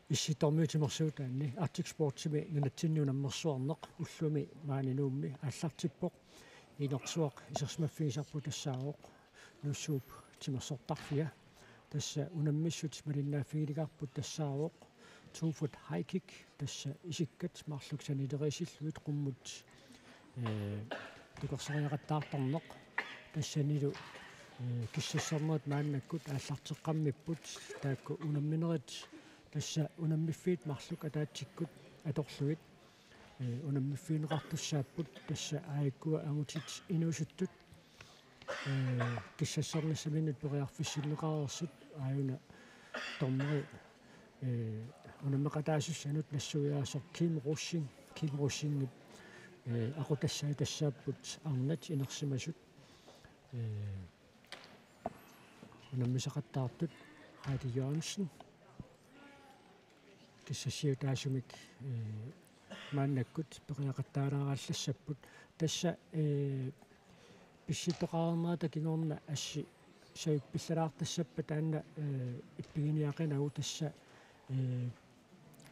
исситормиутимерсуутаанни артикспортсими нунатсинниунаммерсуарнеқ уллуми маанинуумми аллартиппоқ инерсуақ исерсмаффигисарпу тассаавоқ нуссууп тимерсортарфиа тасса унаммиссут малиннааффигилигарпут тассаавоқ туфут хайкик тасса исиккат марлуксанилерисиллуит қуммут тукерсариақаттаартарнеқ тассанилу киссассарнерит мааннаккут ааллартеққаммиппут таакку унамминерит тасса унаммиффиит марлук атаатсиккут аторлуит унаммиффиинеқартуссааппут тасса аиккуа агутит инуусуттут киссассарнассаминут периарфиссилнеқарерсут ааюна тормери унаммеқатаасуссанут нассуяасор ким руссингип aqutassai tassaapпут арнат инерсимасут унаммисақаттаартут Heidi Jørgensen киссассиутаасумик мааннаккут периақаттаалаарааллассаппут тасса писситеқарнерата кингорна асси саюппиллалаартассаппа таанна иппигиниақинагу тасса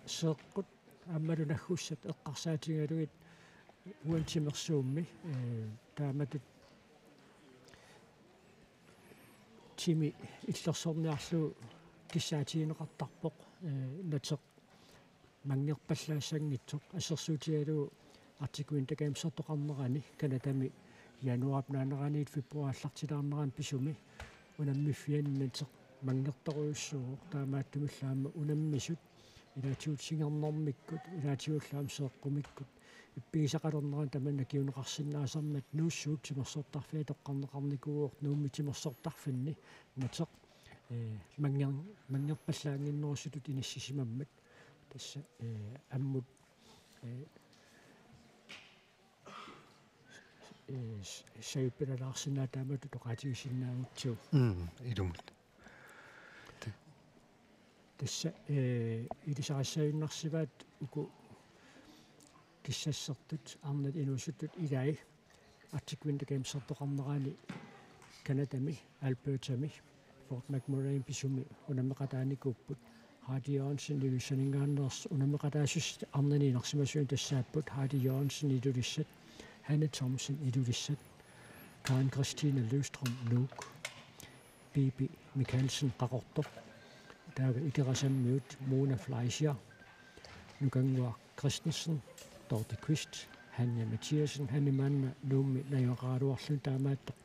сеэққут аммалу наггуссат эққарсаатингалуит уантимерсуумми тааматут тими иллерсорниарлу киссаатиинеқартарпоқ натеқ мангерпаллаассангитсоқ ассерсуутигалу артикуин такаамсертоқарнерани канатами януарп наанераниит фебруааллартилаарнеран писуми унаммиффианнатеқ мангерторуйуссууоқ таамааттумиллаама унаммисут илаатиут сингернэрмиккут илаатиуллаам сеэққумиккут иппигисақалернеран таманна киунеқарсинаасарнат нууссуут тимерсортарфиа тоққарнеқарникууорт нуумми тимерсортарфинни натеқ мангерпаллаангиннерусутут инассисимаммат тасса аммут саюппилалаарсинаа таамату тоқаатигисиннаагутсуу илумут тасса илисарассаюннарсиваат уку киссассертут арнат инуусуттут илай артиквинтакаамсертоқарнерани канатами албертами Fort McMurray писуми унаммеқатааникууппут Heidi Jørgensen илуссанингааннерс унаммеқатаасус арнани нерсимасуин тассааппут Heidi Jørgensen илулиссат Hanne Thomsen илулиссат Karen Christine Løvstrøm Nuuk Bibi Mikkelsen qaqortoq taava ikerassammiut Mona Fleischer nukangua Christensen Dorte Quist Hanja Mathiasen Hannemann nuummi najuaqaaluarlun taamaattoq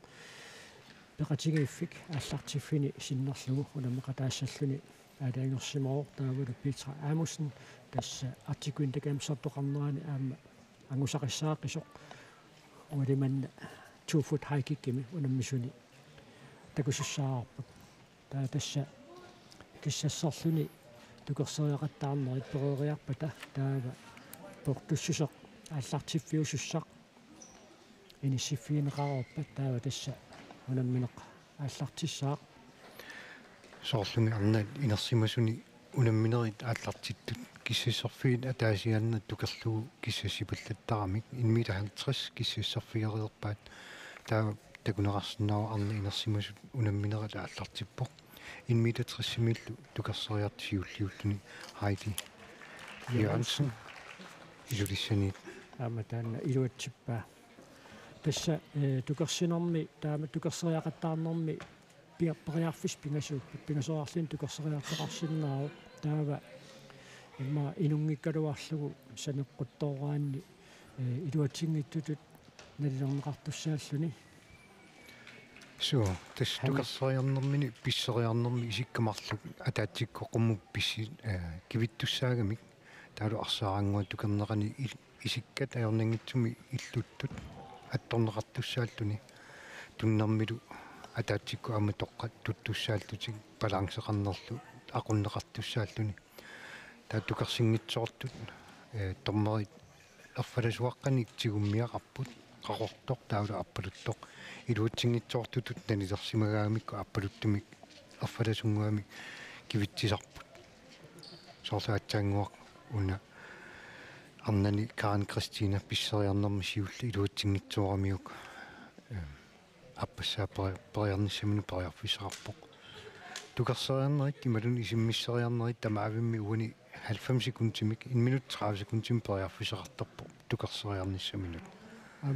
peqatigiiffik аллартиффини синнерлугу унамеқатаассаллуни аалаангерсимаор таавалу Petra Amusen тасса артикуин такаамсартоқарнерани аама ангусақиссааққисоқ уалиманна туфут хайкиккими унаммисуни такусуссаарпут таа тасса киссассерлуни тукерсериақаттаарнерит перериарпата таава портуссусеқ ааллартиффиусуссақ инисиффиинеқарерпат таава тасса унамминеқ ааллартиссаақ соорлуми арнаат инерсимасуни унамминерит ааллартиттут киссассерфиит атаасианнат тукерлугу киссассипаллаттарамик 1.50 киссассерфиериерпаат таа такунеқарсинаава арна инерсимасут унамминерит ааллартиппоқ 1.60 тукерсериартисиуллиуллуни Heidi Jørgensen илулиссани ааматаанна илуатсиппаа тасса тукерсинерми таама тукерсериақаттаарнерми периарфис пингасоарлин тукерсериартеқарсиннаау таава имма инунгиккалуарлугу санеққуттоораанни илуатсингиттутут налилернеқартуссааллуни соо тас тукерсериарнермини писсериарнерми исиккамарлук атаатсиккоқуммук писси кивиттуссаагамик таалу арсаарангуа тукернеқани исиккат аернангитсуми иллуттут атторнеқартуссааллуни туннэрмилу атаатсикку аматоққат туттуссаалтутик балансеқарнерлу ақуннеқартуссааллуни таатукерсингитсоортут тормерит ерфаласуаққаник тигуммиақарпут қақортоқ таала аппалуттоқ илуутсингитсоортутут нанилерсимагаамикку аппалуттумик ерфаласунгуамик кивитсисарпут соорлаатсаангуақ уна арнани Karen Christine писсериарнерми сиулли илуутсингитсоорамиук аппассаа периарниссамину периарфисеқарпоқ тукерсериарнерит ималун исиммиссериарнерит тамаавимми уани 90 sekundimik 1 minut 30 sekundim periarfisaqartarpo tukerseriarnissaminut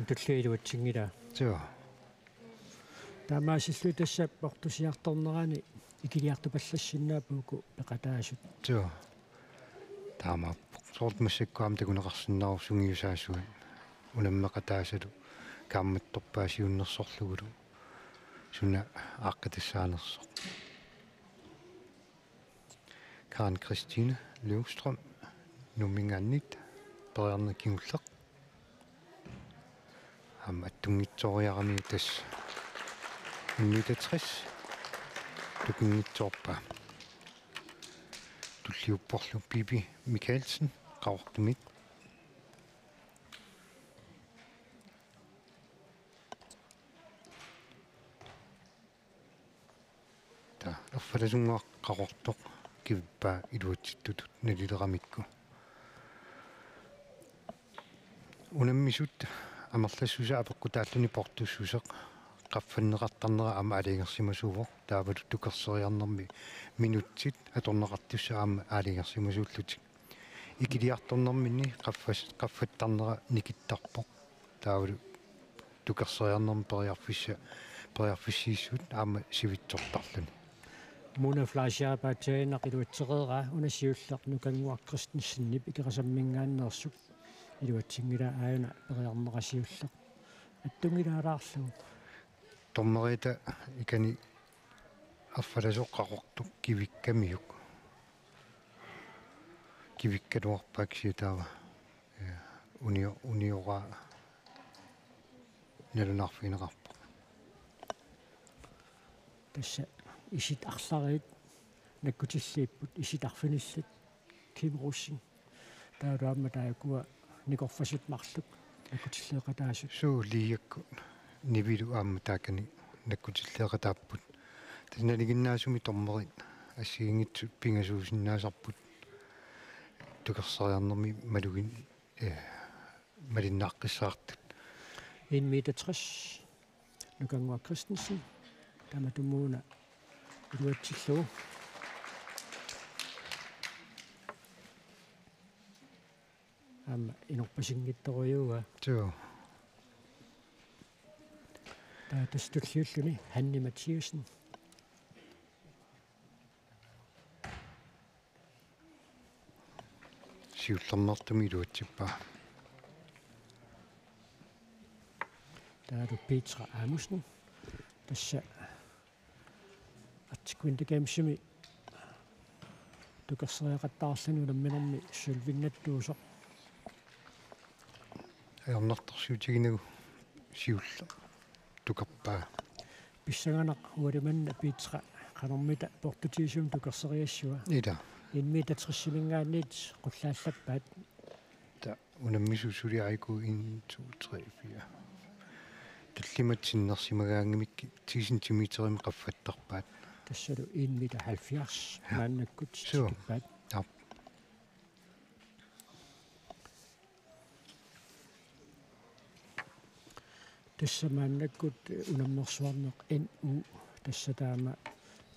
tulliiluatsiнгила so таамаасиллу тассап портусиарторнерани икилиартупаллассиннаапууку пеқатаасут so таама сорт массаккуам такунеқарсиннаару сунгиусаасуи унаммеқатаасалу каамматторпаасиуннерсорлугулу суна аақкатассаанерсо Karen Christine Løvstrøm nummingaannit periarnikingulleq attungitsooriarami tass 160 tukingitsoorpa tulliupporlu Bibi Michaelsen qaortumit ta erfalasungaa qaqortoq kivippa iluatsittutut nalileramitku unammisut amerlassusa apeqqutaalluni portussuseq qaffanneqartarnera ama aliingersimasuuvoq taavalu tukerseriarnermi minutsit atorneqartussa ama aliingersimasuullutik ikiliartornerminni qaffattarnera nikittarpoq taavalu tukerseriarnermi periarfissiissut ama sivitsortarluni Mona flashaapaateena qiluatseqeera unasiulleq nukanguaq Christensenip ikerasammingaannersuk iluatsingila aayuna periarnerasiulleq attungilaalаарlu tormerita ikani erfalasoqqaqortuq kivikkamiuk kivikkaluarpaaksiutaava uniora nalunarfineqarpo tassa isit арлариит наккутиллииппут иситарфиниллит Kim Russing таалаама таакуа никорфасут марлук наккутиллеэқатаасут suuliiakku nivilu aamma taakani nakkutilleeqataapпут таналигиннаасуми тормерит ассигингитсут пингасуусиннаасарпут тукерсериарнерми малугин малиннааққиссаартут 1 meter 60 нукангуа Christensen таматумууна илуатсиллуу ама инорпасингитторюуга so тастуллиуллуни Hanni Mathiasen siullernertumi iluatsippa таалу Petra Amundsen тасса атсикуинтакаамсими тукерсериақаттаарлуни уламминерми сулвингаттуусоқ аернарторсуутигинагу siulla tukarpaa писсаганақ уалиманна Petra канормита портутиисуум тукерсериассуа ida 1 meter 30-мингаанниит qulлааллаппаат ta unammisussuliaiku 1 2 3 4 таллиматсиннерсимагаангимикки 10 сантиметрими qaffатtarpaat тассалу 1 meter 70 мааннаккут Sure. тикиппаат Yep. тассамааннаккут унаммерсуарнеқ NU тассатаама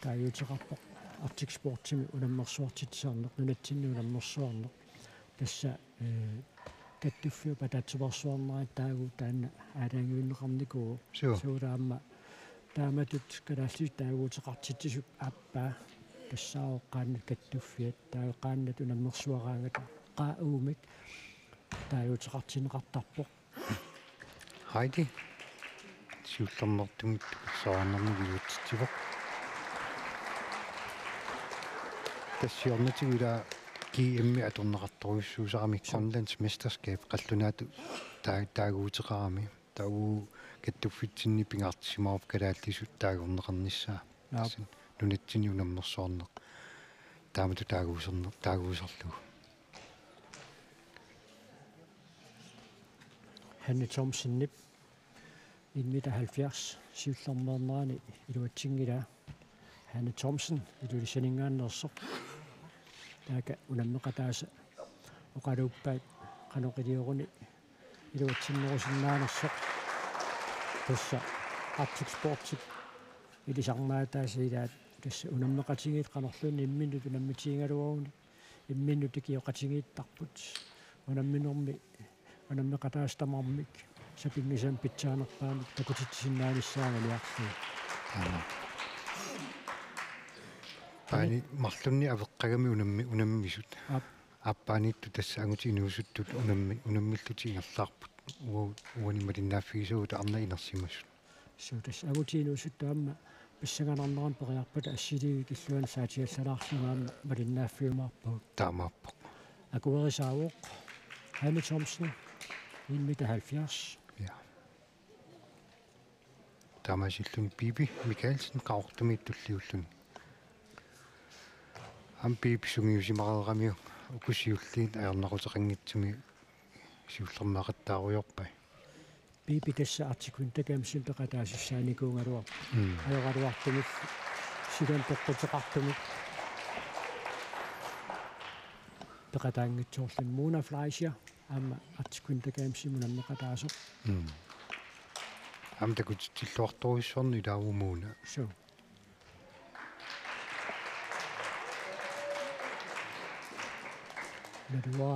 тааюутеқарпоқ Arctic Sportimi унаммерсуартитсаарнеқ нунатсинни унаммерсуарнеқ тасса каттуффиу патаатсуарсуарнерат таагу таанна аалаангуиннеқарникуу Sure. суулаама тааматут калаалли таагуутеқартитсисук ааппаа тассаоққаанна каттуффиат таагеққааннат унаммерсуараангата қаауумик тааюутеқартинеқартарпоқ Heidi siullernertumik tukersaarnermi viutsitivoq тассиорнатигула GM аторнеқарторуйуссуусарами Grønlands mesterskab qallunaatu taaguuteqarami taagu каттуффитсинни пингаартисимаарп калааллисут таагорнеқарнissaа нунатсини унаммерсуарнеқ таамату таагуусерлугу Hanne Thomsen-Nip 1 meter 70 siullernernerani iluatsingila Hanne Thomsen ilulissaningaannersoq таaka унаммеқатааса оқалууппаат қаноқилиоруни илуатсиннерусиннаанерсоқ тасса Arctic Sportip илисармаатаасилаат тасса унаммеқатигит қанерлуни имминут унаммитиингалуаруни имминутики оқатигииттарпут унамминорми унаммеқатаастамармик сапингисам питсаанерпаамик такутитсиннаалиссаангалиарлу паани марлунни авеққагами унаммисут аппаанитту тасса ангутиинуусуттут унаммиллути ингерлаарпут уани малиннааффигисуут арна инерсимассут сутас агутиинуусуттаама писсаганарнерам периарпата ассилиги киллуан саатиаллалаарлугаама малиннааффиумаарпагут таамааппо акуерисаавоқ Hanne Thomsen 1,70 meter. ja таамасиллун Биби Микаэлсен qaortumiittulliullun ам Биби сунгиусимареерамиу укусиуллиин аернақутеқангитсуми сиуллермаақаттааруйорпай Bibi tässä atsikun tekemisen peqataasissaanikuungaluar ajoqaluartumik sigan toqqutiqartumik peqataangitsuorlun Mona Fleischer aama atsikun tekemisimun ammeqataasoq ам такутиллуарторуиссуарни таавумууна so nadua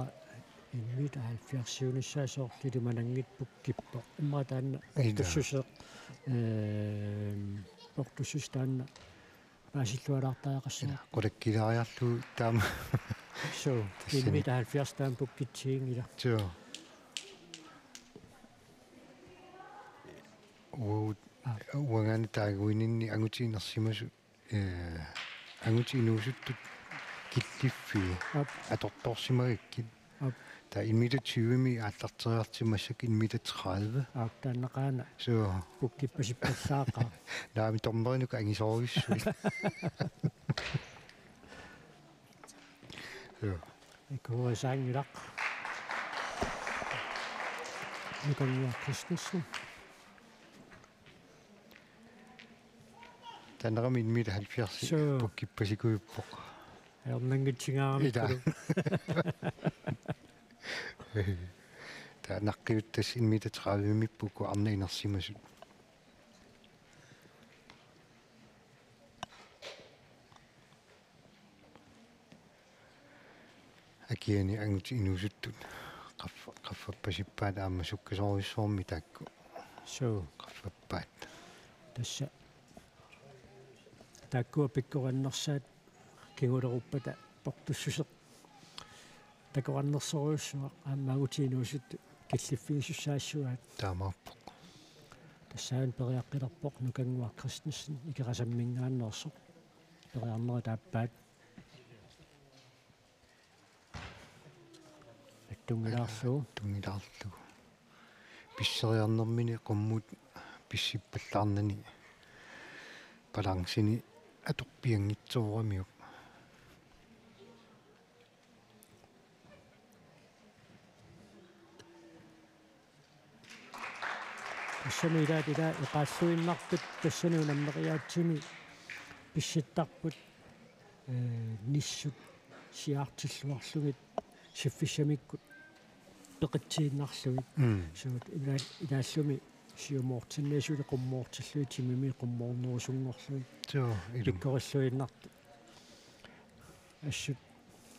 1,70 manangitpuk kippoq immarataanna ortussuseq ortussustaanna paasillualaartaaqassana qulakkilaariarlu taama so 1,70 taan pukkitsiingila so уангани таагуининни ангутиинерсимасу ангутиинуусуттут киллиффи аторторсимагаккит та 1,20 ааллартериартимассак 1,30 аактааннaqaana so pukkippasippassaaqa наами тормеринука ангисооргиссуи so икуусаангилақ никоннуа Christensen танерами 1,70 пуккиппасикуиппоқ аернангитсигаарами та наққиуттас 1,30 арна инерсимасут акиани ангути инусуттут qaffapпасиппаат аама суккасоруйссуарми таакку so qaffappaat tässä takkua pikkurannersaat kingulеруппата портуссусеq такораннерсоруйуссуа аамаагутиинуусут киллиффигисуссаассуаат таамааппоқ тассаан периаққилерпоқ нукангуа Christensen икерасаммингааннерсоқ периарнери тааппаат аттунгилаарлуу тунгилаарлу писсериарнэрмини qumмут писсиппаллаарнани балансини аторпиангитсуурамиук тассани илаатила эқааллуиннартут тассани унаммериаатсими писситтарпут ниссут сиартиллуарлугит сиффиссамиккут пеқитсииннарлугит суут илааллуми сиумоортиннасули qummoortillui timimi qummoornuusunngorlui so пиккориллуиннарту ассут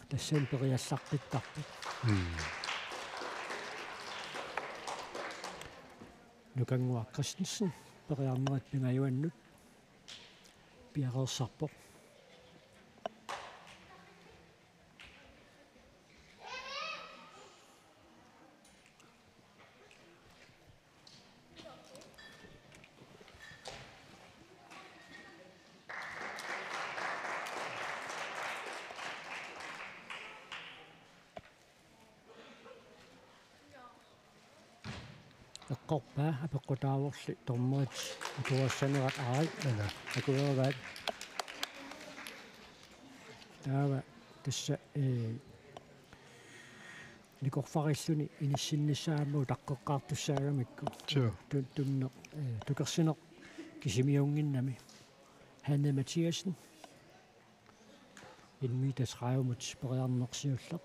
тассаан периаллаққиттарпут нукангуа Christensen периарнерит пингаюаннут пиареерсарпоқ эққорпаа апеққутааворли тормерит акуассанерат аарик акуерваат таава тасса никорфариллуни иниссиннissaамму таққеққартуссаагамикку тунне тукерсинеқ кисимиунгиннами Hanne Mathiasen 1,30 meter периарнерсиуллеқ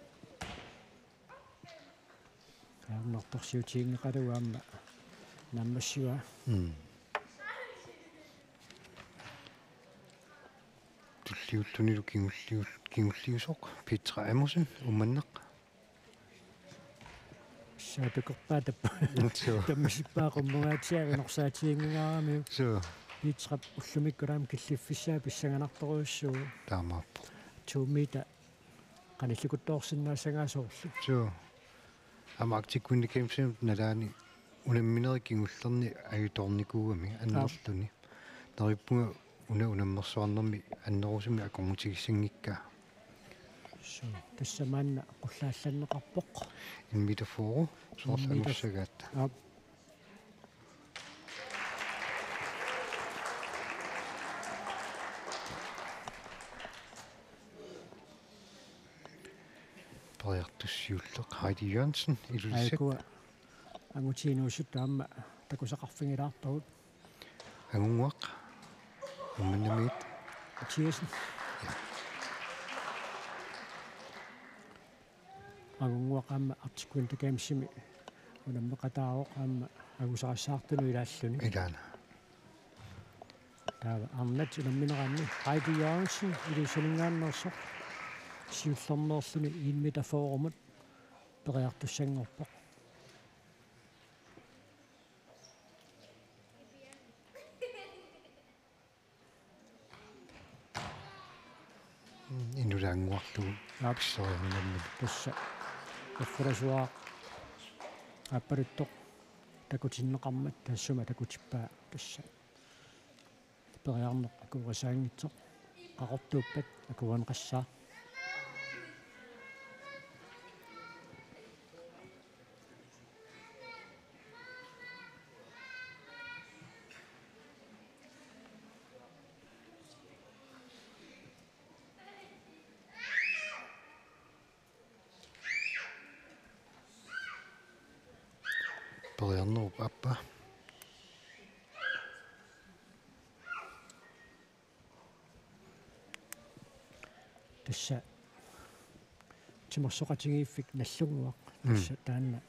аернэрторсиутиингеқалуаама наммассуа кингуллиуллунилу кингуллиусоқ Петра Амуsen умманнақ саатукерпаа таппа соо таммисиппаақуммугаатиави норсаатиингигаарами соо питрап уллумиккулаам киллиффиссаа писсаганарторуйссуу таамааппо туумита каниллукуттоорсиннаассагаасоорлу соо амаактиккунникэмсим налаани унамминери кингуллерни аюторникуугами аннерлуни тариппунга унаммерсуарнерми аннерусими аккормутигиссангиккаа соо тассамаанна qulлаалланнеқарпоқ инмитафору соорлануссагаат ап париартуссиуллеқ Хайди Jørgensen илулисак айкуа ангутиинуусут таама такусақарфингилаарторут ангунгуақ умманнамиит тиесен агунгуақаама артикуинтакаамсими унаммеқатааоқ аама агусарассаартуну илааллуни илаана таава арнат унамминераанни Хайди Jørgensen илусалингааннерсоқ сиуллернерлуни иинмитафоорумут периартуссангорпоқ инулаангуарлугу ааписсериаминамми тасса эффорасуаа аппаруттоқ такутиннеқармат тассума такутиппаа тасса периарнеқ акугасаангитсоқ qaqortuuppat akuanqassaa периарнеруп аппа тасса тимерсоқатигииффик наллугуақ тасса таанна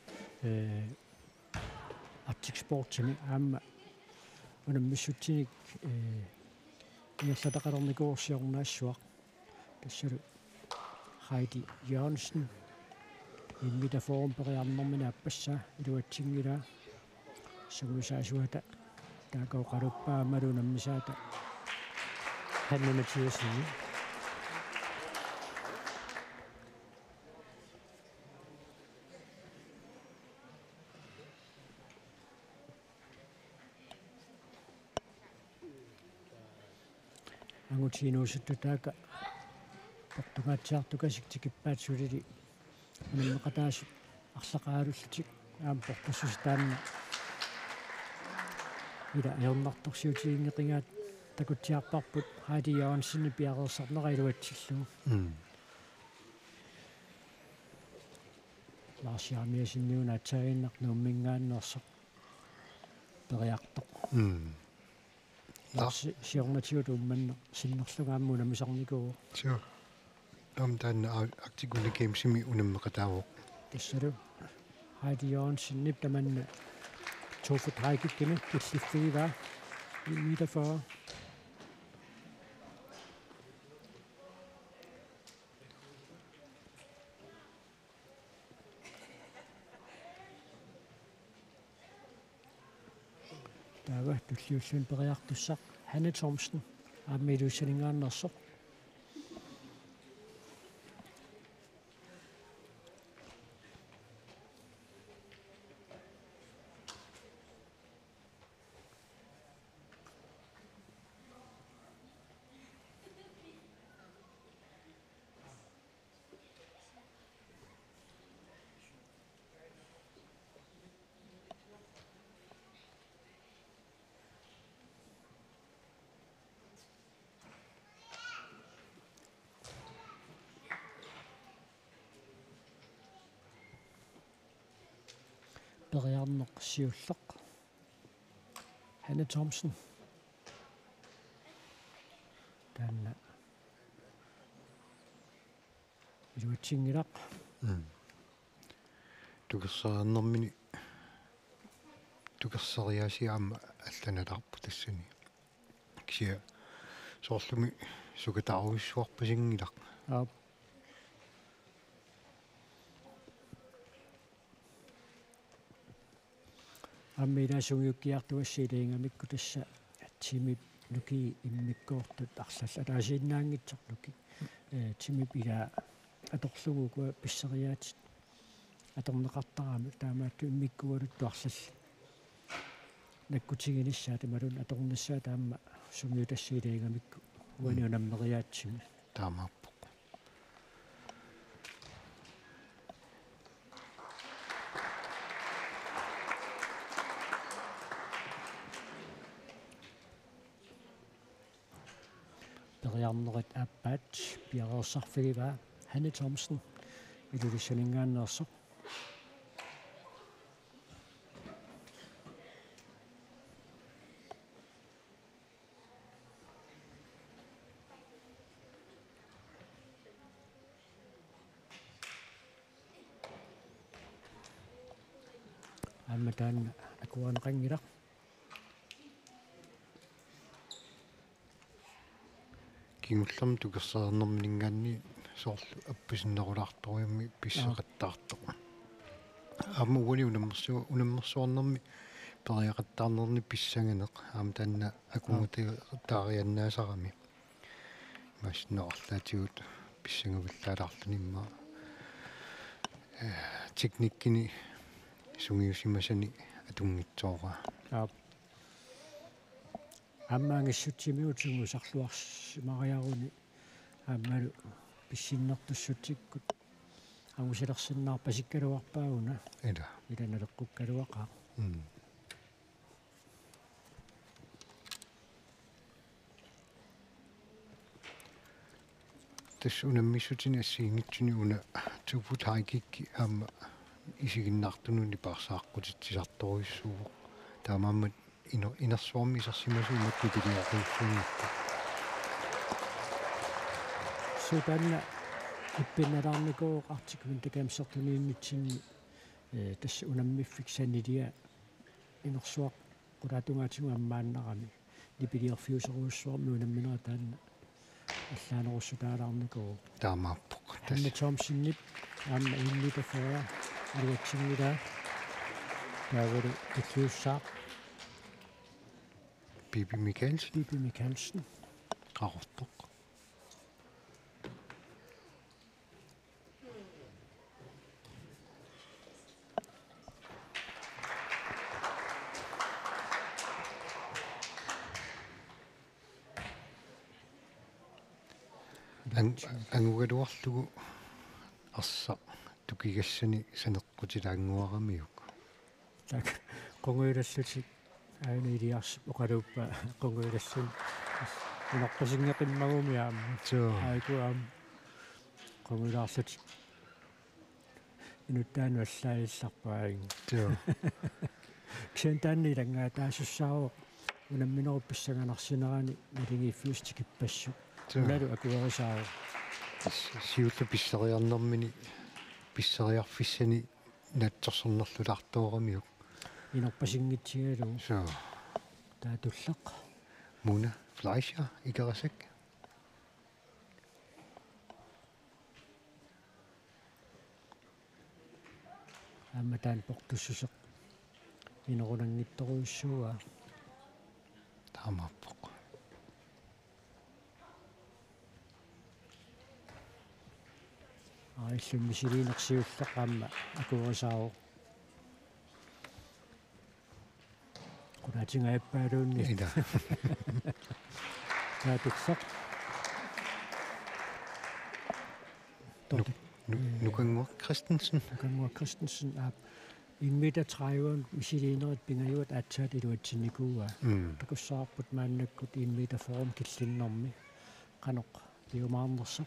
Arctic Sportsimi аама унаммиссутсиник иерлатақалерникуорсиорнаассуақ тассалу Хайди Jørgensen инмитафорум периарнэрмина аппассаа илуатсингилаа сугусаасуата таакаоқалуппаамалу наммисаата ханнаматиасини ангутиинуусуттутаака португаатсиартукасиктикиппаатсулили унаммеқатаасу арлақаалуллутик аам портуссустаанна ила аернарторсиутигингеқингаат такутсиарпарпут Хайди Jørgensen пиарерсарнера илуатсиллугу ларсиармиасинниуна атсаагиннарнууммингааннерсоқ периартоқ ларси сиорнатиут умманна синнерлугаамму намисарникуу соо таан актикунникэмсими унаммеқатаавоқ тассалу Хайди Jørgensen нип таманна тофут хайкиккини киллиффигива имитафаа таава туллиуллун периартуссақ Hanne Thomsen ааммилуссалингааннерсоқ периарнеқ сиуллеқ Hanne Thomsen таанна илуатсингилақ тукерсааннэрмини тукерсариасиаама алланаларпу тассани кisia соорлуми сукатаруиссуарпасингилақ ап аммилаасунгиуккиартуассилиингамикку тасса тимип луки иммиккоортут арлал алаасииннаангитсорлуки тимип ила аторлугукуа писсериаатит аторнеқартарами таамаатту иммиккуалутту арлал наккутигиниссаа тамалун аторниссаа таама сунгиутассилиингамикку уани унаммериаатсими таамааппоқ периарнерит ааппаат пиареерсарфигиваа Hanne Thomsen илулиссанингааннерсо амматаан акуанеқангила кигуллам тукерсаарнэрминингаанни соорлу апписиннерулаарторуйамми писсақаттаартоқ аама уани унаммерсуарнэрми периақаттаарнерни писсанганеқ аама таанна акунгути таарианнаасарами масноорлаатигут писсангавиллаалаарлунимма техниккини сунгиусимасани атунгитсоора аммаангиссутсимиутингусарлуарс мариаруни ааммалу писсиннертуссутиккут агусилерсиннаар пасиккалуарпаагуна иланалеққуккалуақаа тас унаммиссутини ассиингитсуни уна тупутайкикки аама исигиннартунуни парсааққутитсисарторуиссуу таамааммат инерсуарми исерсимасуумат китилиақуссууниппа сутанна иппинналаарникоо артикулин такаамсертунииннитсинни тасса унаммиффик санилиа инерсуақ qulaatungaatingu аммааннарами липилиерфиусеруйссуарми унамминера таанна аллаанеруссутаалаарникоо таамааппоқ Hanne Thomsen аама иннитафаа алуатсигила таавали тикиуссаа Bibi Michaelsen qaqortoq ангугалуарлугу арса тукигассани санеққутилаангуарамиук так qoнгуилассутик аанилиарс оқалууппа qoнгуилассун инорпасингеқиммагуми аама айкуам qoнгуилаарсутик инуттаану аллаалларпаагин ксентаанни лангаа таасуссаароо унамминеру писсаганарсинерани налигииффиустикиппассу налу акуарисаа сиулла писсериарнэрмини писсериарфиссани натсорсернерлулаарторамиук инорпасингитсигалу so таатуллеқ Mona Fleischer игарасак амматаан портуссусеқ инерунангитторуиссуа таамааппоқ аиллуммисилиинерсиуллеқ аама акуарисаау qulaatингааппаалуунни ида таатуллеқ нукангуак Christensen аап иммита траивон мисилиинерит пингаюат аатсаат илуатсинникууа такуссаарпут мааннаккут иммита форум киллиннэрми канеқ пиумаарнерсо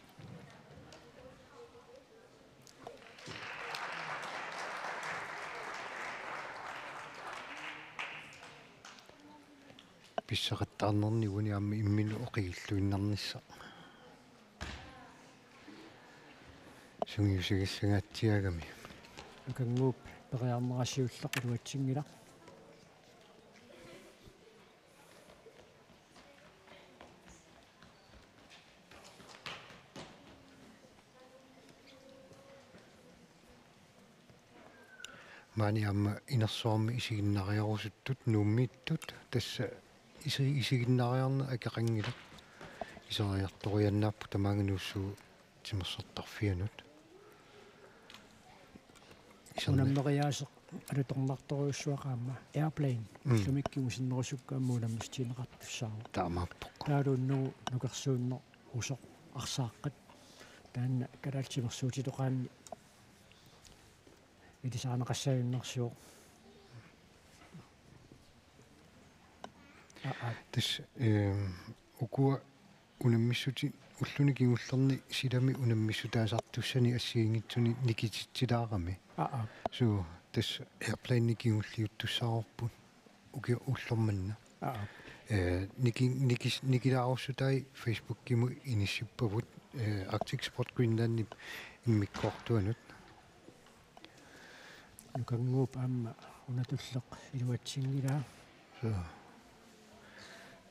писсақаттаарнерни уни аама иммину оқигиллуиннарнисса сунгиусигассагаатсиагами акангууп периарнерасиуллеқ илуатсингила маани амма инерсуарми исигиннариарусуттут нууммииттут тасса исигиннариарна акеқангилақ исериарторианнааппу тамаагнууссуу тимерсертарфианут унаммериаасеқ алуторнарториуссуақаама airplane сумиккигусиннерусуккааммуулам стинеқартуссаару таамааппоқ таалууннугу нукерсууннер усоқ арсааққат таанна калаалтимерсуутилоқаанни илисаанеқассаюннэрсуоқ тас укуа унаммиссути уллуни кигуллерни силами унаммиссу таасартуссани ассигингитсуни никититсилаарами суу тас airplane кигуллиуттуссаарпут уки уллорманна никилааруссутай Facebook киму иниссиппавут Arctic Sport Greenland иммиккортуанут нукангууп аама унатуллеқ илуатсингилаа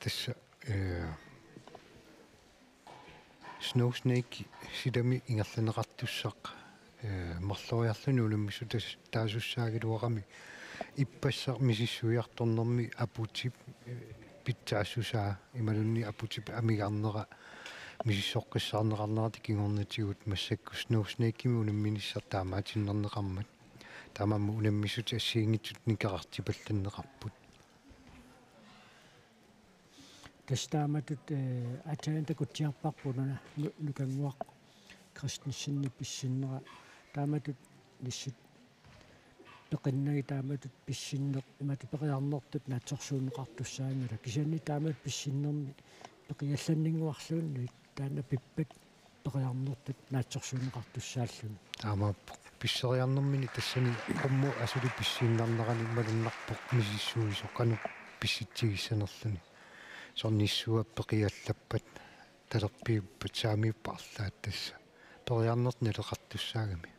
тасса Snow Snake сидами ингерланеқартуссақ марлориарлуни улуммису таасуссаагилуарами иппассар мисиссуиарторнэрми апутип питсаассусаа ималунни апутип амигарнера мисиссоққиссаарнеқарнерати кигорнатигут массакку Snow Snake-кими улумминиссар таамаатиннернеқармат таамаамма унаммисути ассиингитсут никақартипалланнеқарпут тастааматут атаанта кутсиарпарпулуна нукангуақ кристенсенни писсиннера тааматут ниссут пеқиннаги тааматут писсиннеқ имату пеқиарнертут наатсорсуунеқартуссаангала кисанни таамат писсиннерни пеқиалланнингуарлуунни таана пиппат пеқиарнертут наатсорсуунеқартуссааллуни таамааппоқ писсериарнэрмини тассани қомму асули писсииннарнерани малуннарпоқ мисиссуисоққану писситсигиссанерлуни сорниссуаппеқиаллаппат талерпиуппат саамиуппарлаат тасса периарнерт налеқартуссаагами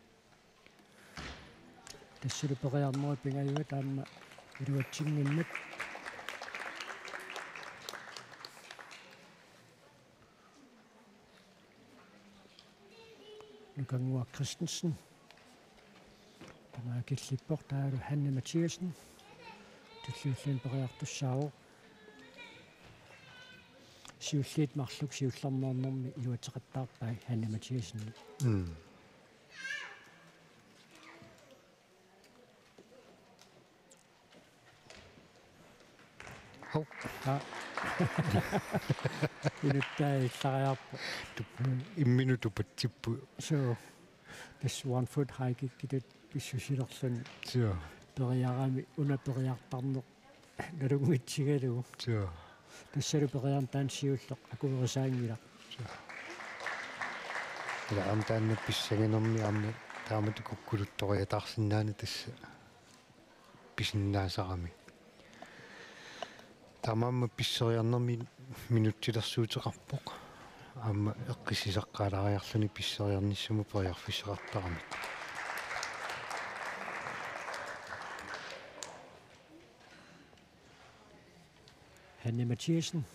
тассулу периарнери пингаюа таама илуатсингиннат нукангуа Кристенсен тамаа киллиппор таалу Ханне Матиасен туллиуллуун периартуссаавоо сиуллиит марлук сиулларнернэрми илуатеқаттаарпаа Ханне Матиасен хау инуттай сариарпо имминуту патсиппу so this 1 foot high киккитут писсусилерлун сиа периарами уна периартарнеқ налунгитсигалугу сиа тассалу периарн таансиуллеқ акуверисаангила ила амтаанна писсагинерми амма таамату куккулутториатаарсинаана тасса писиннаасарами тамаамма писсериарнерми минуттилерсуутеқарпоқ аама эққисисаққалариарлуни писсериарниссуму периарфиссеқартарами Hanne Mathiesen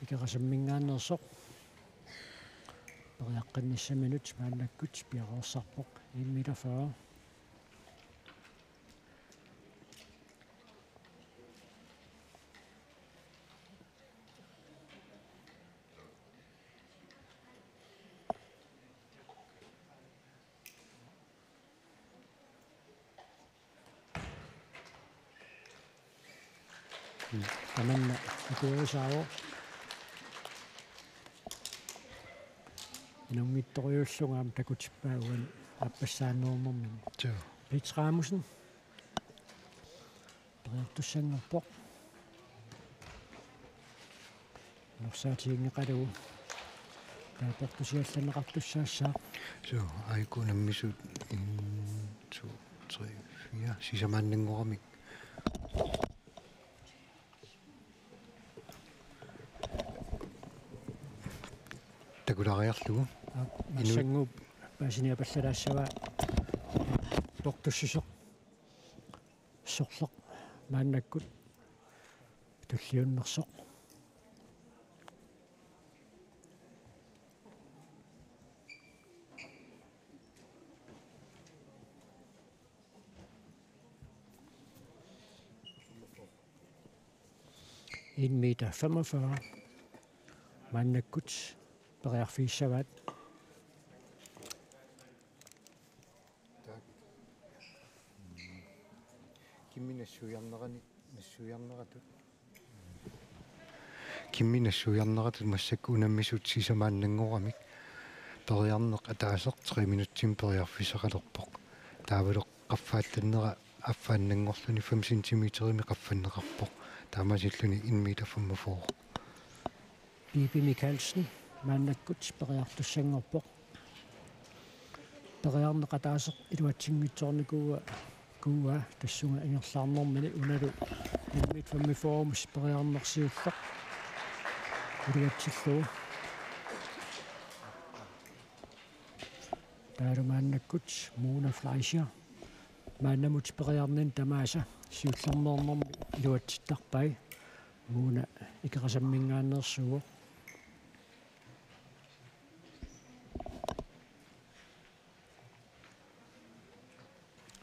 икерасаммингаанерсоқ периаққиннисса минут мааннаккут пиароорсарпоқ 1,40 таманна икуусаавоо нунгитториуллунгаам такутиппаагуан аппассааннуумерми таа Петраамусен периартуссангерпоқ норсаатиингеқалугу таапертусиалланеқартуссаассаа so айкунаммисут 1 2 3 4 сисамааннангорамик такулариарлугу массангууп паасиниа паллалаассава тортуссусоқ сорлоқ мааннаккут туллиуннерсоқ 1 meter 45. Mannakkut pariarfiissavat. Kimminassuyarneratut massakku unammisut sisamaannangoramik periarneq ataaseq 3 minuttim periarfisaqalerpoq taavaloq qaffaallannera affaannangorluni 5 cm qaffanneqarpoq taamasilluni 1 meter 45. Bibi Mikkelsen mannakkut pariartussangorpoq periarneq ataaseq iluatsinngitsoornikuua kuua tassunga angerlaarnermini unalu 1 meter 45 periarnersiulleq iluatsilluu taalumaannakkut Mona Fleischer maannamut periarnin tamaasa siullernernermi iluatsittarpai Mona ikerasammingaannersuuq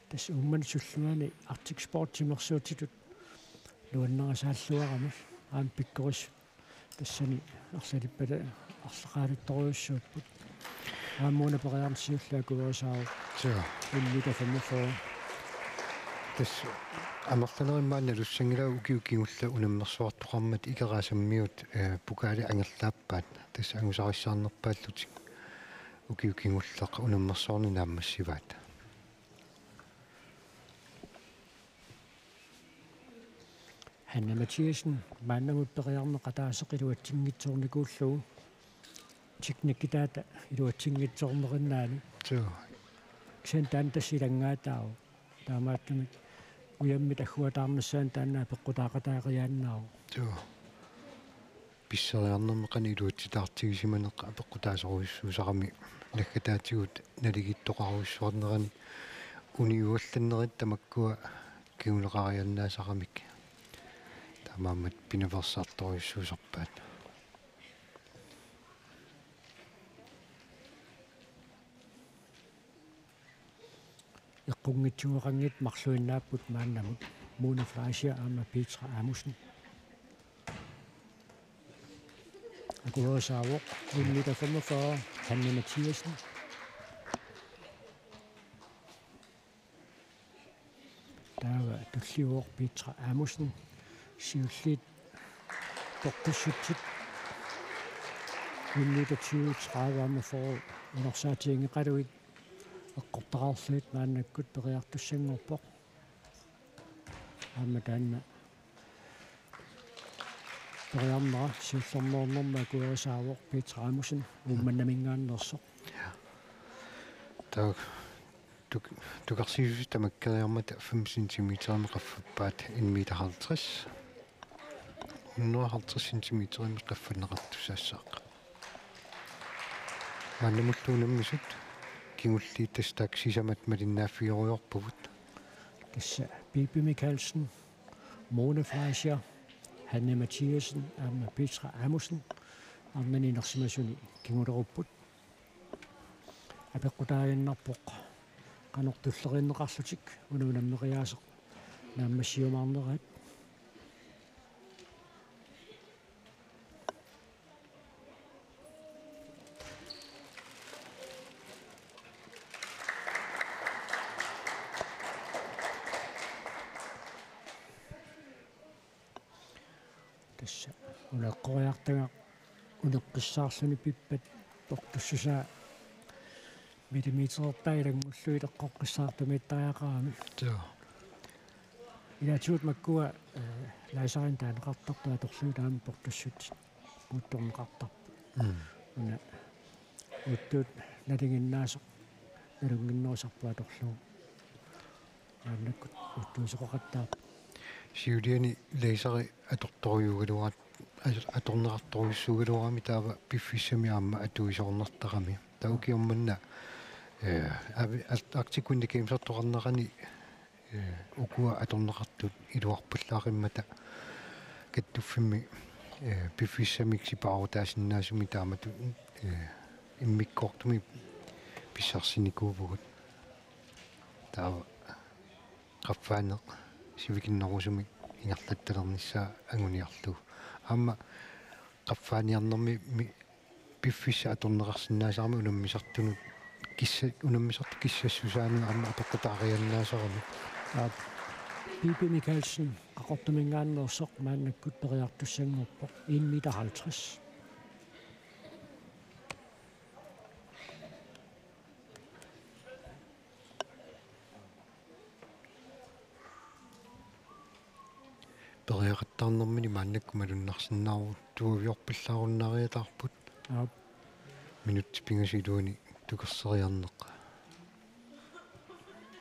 tas umman sulluani Arctic Sport timersuutitut luannerasaаллуарами аам пиккорис тассани арсалиппата арлеqaaluttoriussuutput ааммуна периарнсиуллаакуерисаау уллита 45 тас амерланериммаанна луссангилаа укиукигулла унаммерсуартоқармат икераасаммиут пукаали ангерлааппаат тас ангусариссаарнерпааллутик укиукигуллеқ унаммерсуарни нааммассиваат Hanne Mathiesen maannamut periarneq ataaseq iluatsingitsoornikuulluu teknikkitaata iluatsingitsoornerinnaani ksen taan tassilangaataau taamaattamik uyammit agguataarnassaan taannaa peqqutaaqataaqиааннаару писсериарнермеқани илуатситаартигисиманеққа апеққутаасоруйссуусарами наггатаатигут налигиттоқаруйссуарнерани униуалланнерит тамаккуа киунеқарианнаасарамик тамаамат пинаверсаарторуйссуусарпаат иққунгитсуеқангит марлуиннааппут мааннамут Mona Fleischer аама Petra Amundsen агуерсаавоқ 1 meter 45 Hanne Mathiesen таава туллиуоқ Petra Amundsen сиуллит тоққиссутсит 1 meter 20-30 аама фоо унерсаатиингеқалуит эққортақарлуит мааннаккут периартуссангорпоқ аама таанна периарнера сиуллернернерма акуерисаавоқ Petra Amundsen уумманнамингааннерсоқ таа тугарсиусит тамаккериармата 5 cm қаффаппаат 1 meter 50 150 cm қаффаннеқартусаассаақ маннамуллуунаммисут кигуллиит тастаак сисамат малиннааффиориорпугут тасса Bibi Mikkelsen Mona Fleischer Hanne Mathiesen аама Petra Amundsen арнанинерсимасуни кигулеруппут апеққутааяннарпоқ канортуллериннеқарлутик унунаммериаасеқ нааммассиумаарнерат тасса унеққориартага унеққиссаарлуни пиппат тортуссусаа миллиметрертайлангуллуит эққоққиссаартумиттариақарами илаатиут маккуа лайсарин таанеқартартуа торлуутаами портуссут мутторнеқартарпу уна уттут налингиннаасоқ налунгиннерусарпуа торлуу ааннаккут уттуусоқақаттаа сиулиани лейсари аторторюугалуарат аторнеқарторуйссуугалуарами таава пиффиссами аама атуисорнертарами таукиорманна актикунни кемсартоқарнерани укуа аторнеқартут илуарпуллаариммата каттуффимми пиффиссамик сипаарутаасиннаасуми таамату иммиккортуми писсарсиникуувгут таава қаффаанеқ сивикиннерусуми ингерлатталернissaа ангуниарлу амма qaffаaniarnermi пиффисса аторнеқарсинаасаарми унаммисартунут кисса унаммисарту киссассусаануга амма апеққутаарианнаасарами Bibi Mikkelsen aqortumingaannersoq maannakkut periartussanngorpoq 1 meter 50. периақаттаарнэрмини мааннаккумалуннарсинаару туавиорпиллааруннариатаарпут минутти пингасилуани тукерсериарнеққа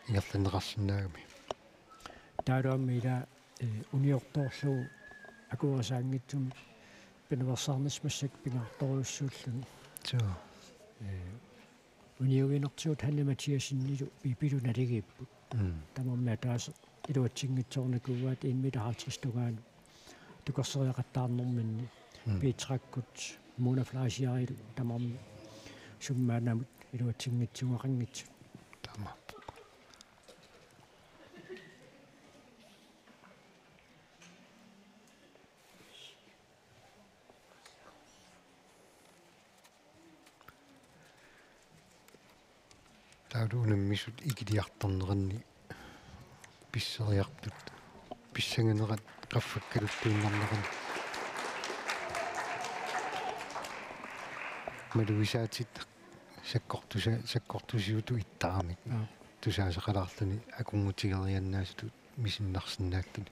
ингерланеқарсинаагами таалуаммила униорторлуу акуасаангитсум пенерсаарнис массак пингарторуссууллуни тоо униуинертиут ханна матиасиннилу пипилу налигиппут тамамма тааса илуатсингитсорникууаат 1 meter 50 тугаан тукерсериақаттаарнэрминни пиитраккут мунафлаасиарилу тамамма суммаанамут илуатсингитсуақангитсут тама таалуунаммисут икилиарторнеранни писсериартут писсангенерат qaffakkaluттуиннарнеран малуисаатит саккортусиуту иттарамик тусаасақалаарлуни акунгутигерианнаасуту мисиннарсинааттуни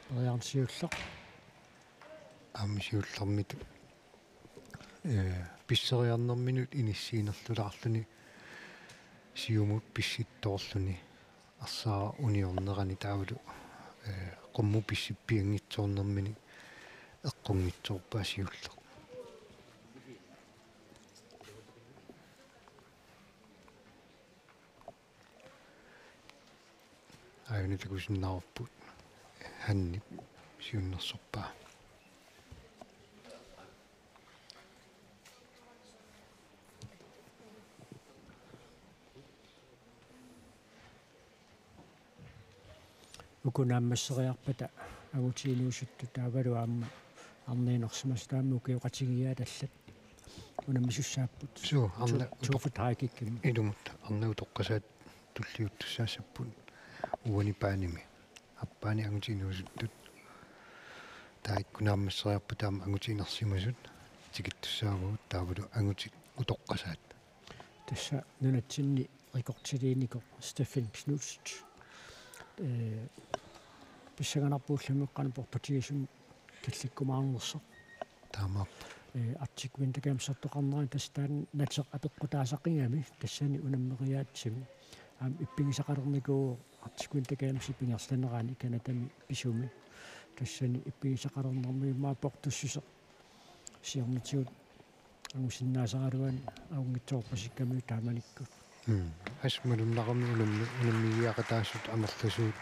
периарсиуллеқ амсиуллэрмиту писсериарнэрминут иниссиинерлулаарлуни сиумут писситтоорлуни арсаа униорнерани таавалу qommu писсиппиангитсоорнэрмини эққунгитсоорпаасиуллеқ айнитакусиннаарпут ханни сиуннерсорпаа укунааммассериарпата агутиинуусутту таавалу аама арнеинерсимас таамму киоқатигиаа таллат унаммисуссааппут суу арна туфут хайкикким илумут арнау тоққасаат туллиуттуссаассаппут уани пааними аппаани агутиинуусуттут таиккунааммассериарпа таама агутиинерсимасут тикиттуссаагуут таавалу агути утоққасаат тасса нунатсинни рекортилиинико Стефен Кнутст писсаганарпууллумеққана портутигисум килликкумаарнерсо таамаап артиквинтакаамсартоқарнери тастаан натеқ апеққутаасақингами тассани унаммериаатсими аам иппигисақалерникуу артиквинтакаамси пингерсланераани канатами писуми тассани иппигисақалернэрмиимаа портуссусеқ сиорнитигут агусиннаасаралуани аунгитсоорпасикками тааманикку асмалуннарами унаммигиақатаассут амерласуут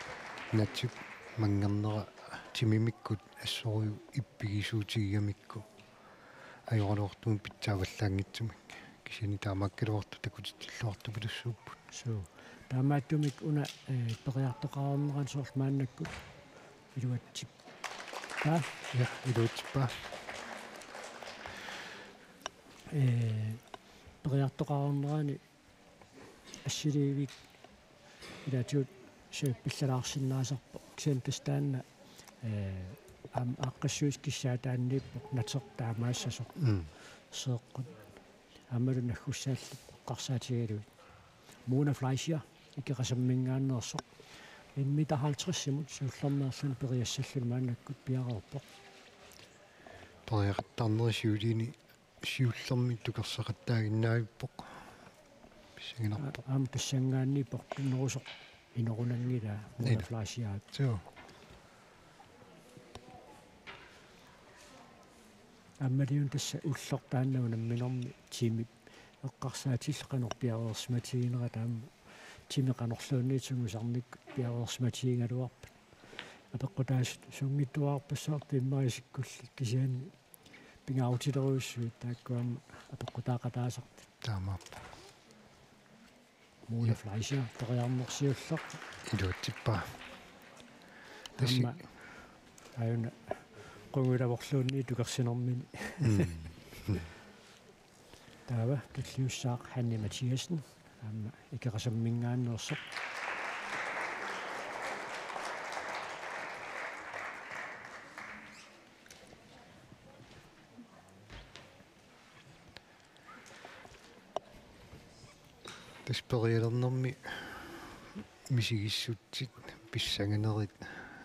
натсип мангернера тимимиккут ассориу иппигисуутигиамикку ajorluortuun pitsaavallaangitsumik kisini taamaakkaluortu takutittilluartu pilussuupпут суу таамааттумик уна периартоқарнеран соорл мааннакку илуатсип я илуатсиппаа периартоқарнерани ассиливик илаатиут сеппиллалаарсиннаасарпо ксентастаанна ам аққассуис киссаатаанниппо натеқ таамаассасоқ сеэққут аммалу наггуссааллу қарсаатигалуит муна флайшиа икеқасаммингааннерсоқ 1 meter 50 симут суллернерлун периассаллун маанаккут пиареерпоқ периақаттарнери сиулини сиуллерми тукерсақаттаагиннаавиппоқ писсагинарпоқ аам писсангаанни портуннерусоқ инорунангила муна флайшиа тоо аммалиун тасса уллертааннауна тимип эққарсаатиллеқанер пиареерсматигинера таама тимеқанерлуунниитсугусарник пиареерсматигингалуарпат апеққутаасут сунгиттуаарпассаар тиммарисиккулли кисиани пингаутилеруйуссуит тааккуама апеққутаақатаасарт таамаап муна флайшиа периарнерсиуллеқ илуатсиппаа тамма ajuna qungulavordluunni tukersinermini taava tulliussaaq Hanne Mathiasen aamma ikeqasammingaannersoq таспериалернэрми мисигиссутсит писсанганерит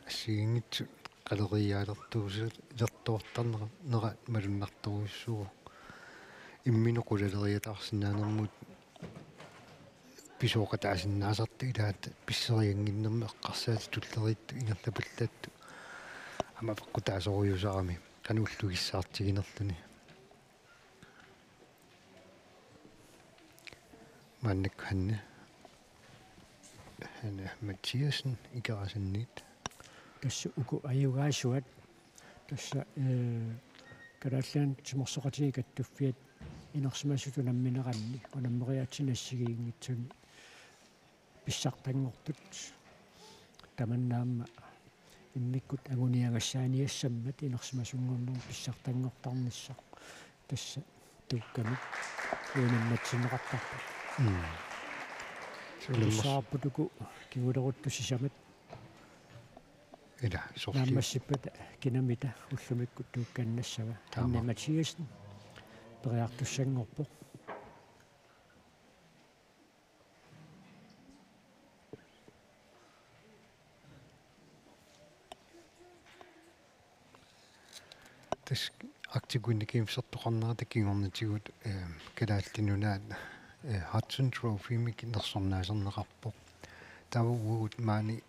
ассигингитсут қалериаалертуусут илертуортарнера нера малуннарторуйссуу имминеқулалериатаарсинаанермут писооқатаасиннаасарта илаат писсериангиннэрми эққарсаати туллеритту ингерлапаллаатту ама пеққутаасориусарами канууллугиссаартигинерлүни манник Hanne Mathiasen икерасинниит тасса уку аюгаасуат тасса караллаан тиморсоқатиги каттуффиат инерсимасуту намминеранни унаммериатсинассигиингитсуни писсартангортут таманнаама иммиккут агуниагассааниассаммат инерсимасунгорнер писсартангортарниссақ тасса тукками уунамматсинеқартарпа сааппутуку кигулеруттусисамат ида сорли наммассиппата кинамита уллумиккут туукканнассава Hanne Mathiasen периартуссангорпо тас актигуинникимсертоқарнера таккингорнатигут калааллинунаат Hudson Trophy микинерсорнаасернеқарпо тавуугут маани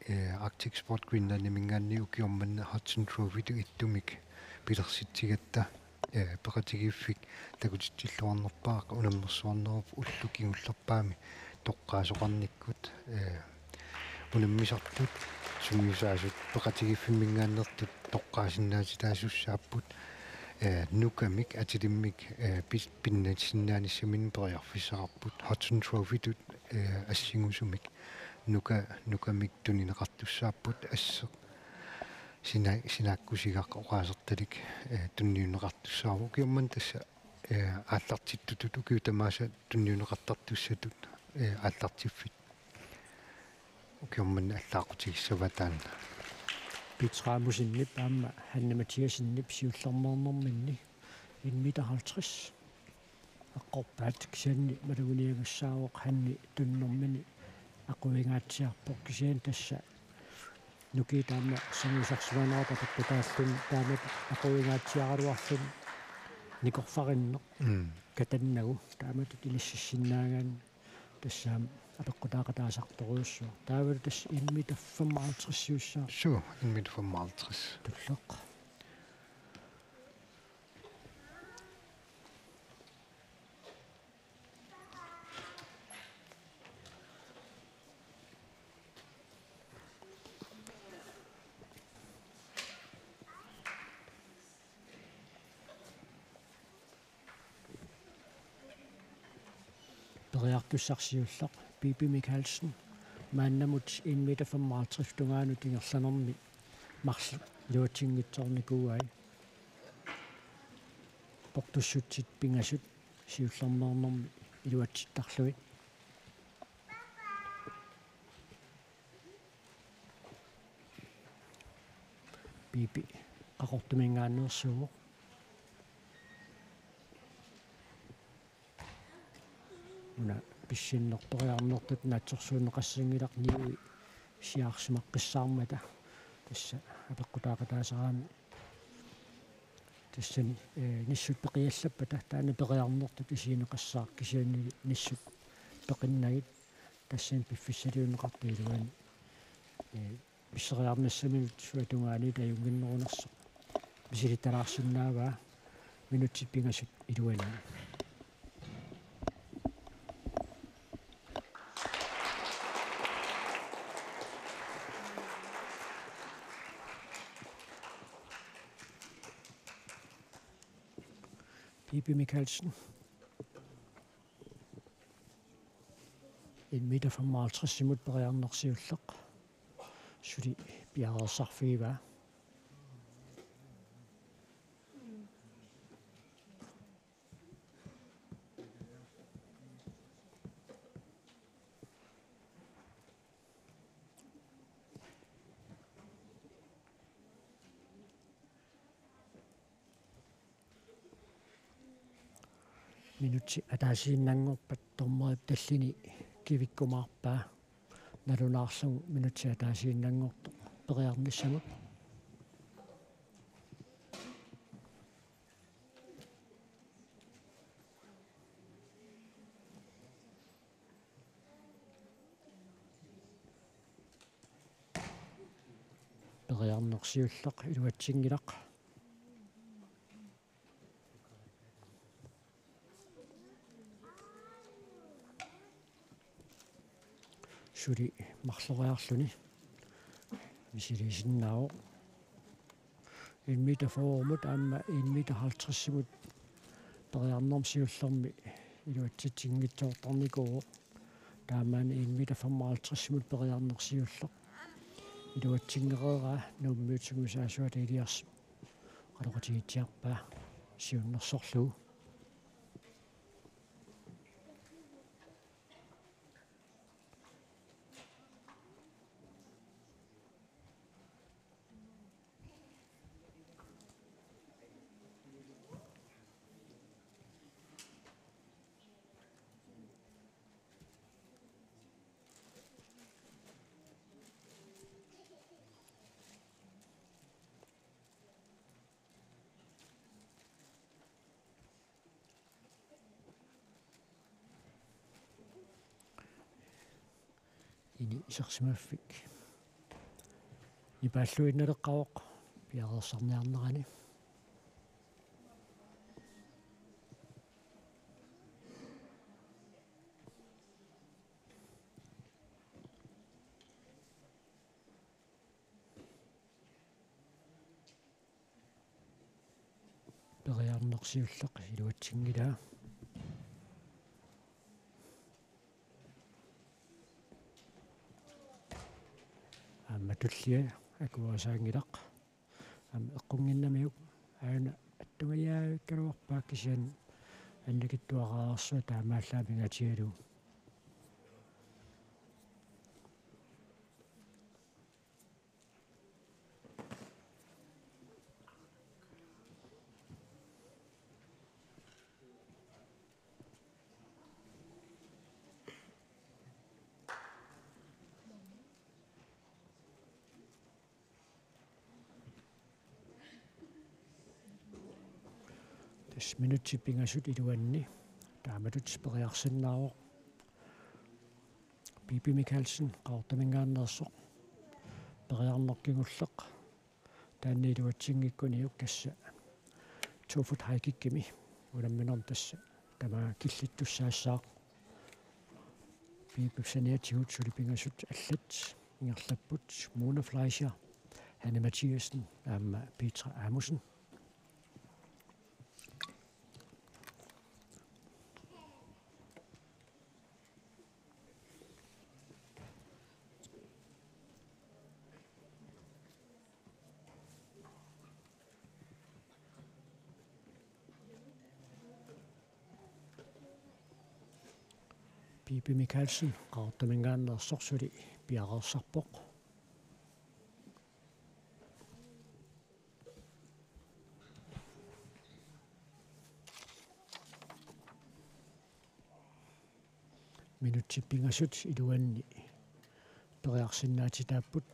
Arctic Sport Greenland мингаанни укиорманна Hudson Trophy ту иттумик пилерситсигатта пеқатигиффик такутиллуарнерпаақа унаммерсуарнеруп уллукингуллерпаами тоққаасоқарниккут унаммисартут сумиусаасут пеқатигиффиммингааннертут тоққаасиннаати таасуссааппут нукамик атилиммик пиннатсиннааниссамин периарфиссақарпут Hudson Trophy тут ассингусумик нукамик тунинеқартуссааппут ассе синааккусигаққа оqaасерталик тунниунеқартуссаару киумман тасса ааллартиттутут укиутамааса тунниунеқартартуссатут ааллартиффит укиумман аллаақутигиссаватаан Pitramusиннип аама Hanne Mathiasenнип сиуллермернэрминни 1,50 аққорпаат кисианни малугуниагуссаавоқ Hanne туннэрмини ақуингаатсиарпоқ кисиан тасса нуки таама самусарсуанаата паттааллун таамат ақуингаатсиаралуарлун никорфариннеқ катаннагу таамат илиссиссиннаагаан тассаам апеққутаақатаасарторуйуссуа таавал тас 1,55 сиуссаа су 1,55 туллеқ периартуссарсиуллеқ Bibi Michaelsen мааннамут 1,55 тунгаанут ингерланерми марс луатингитсорникууай портуссутсит пингасут сиуллернернерми илуатситтарлуит Bibi qaqortumingaannersuumo уна писсиннерториарнертут наатсорсуунеқассангиларниуи сиаарсимаққиссаармата тасса апеққутаақатаасараами тассани ниссут пеқиаллаппата таана периарнертут исиинеқассаар кисианни ниссут пеқиннагит тассани пиффиссалиунеқартиилуани писсериарнассаминут суатунгаани таюнгиннерунерсо мисилиталаарсуннааваа минутсит пингасут илуани Bibi Michaelsen 1,55 simut periarnersiulleq suli piarersarfiivaa minutti ataasiinnangorpat tormerip tallini kivikkumaarpaa nalunaarlugu minutti ataasiinnangortu periarnissamut periarnersiullaq iluatsingilaq suli marloriarluni misilisinnaao 1 meter forumut aamma 1 meter 50-simut periarnersiullermi iluatsitsingitsoortarnikuuo taammaani 1 meter 55-simut periarnersiulleq iluatsingereeraa nuummiutsugusaasuat iliars qalorutigitsiarpaa siunnersorlugu ini isersimaffik ipaalluinналеққавоқ пиареерсарниарнерани периарнерсиуллеқ илуатсингилаа матуллиа акуасаангилақ ам эққунгиннамиук аана аттугаяаккалуарпаак кисиан аннакиттуараарсуа таамааллаамингатигалу minutti pingasut iluanni taamatut periarsinnaavoq Bibi Mikkelsen qaortamingaannersoq periarnerkingulleq taanni iluatsingikkunniuk tassa 2 fut haikikkimi ulamminerm tassa tama killittussaassaq Bibi saniatigut suli pingasut allat ingerlapput Mona Fleischer Hanne Mathiasen aamma Petra Amusen Bibi Mikkelsen qaortamingaannersorsuli piareersarpoq minutti pingasut iluanni periarsinnaatitaapput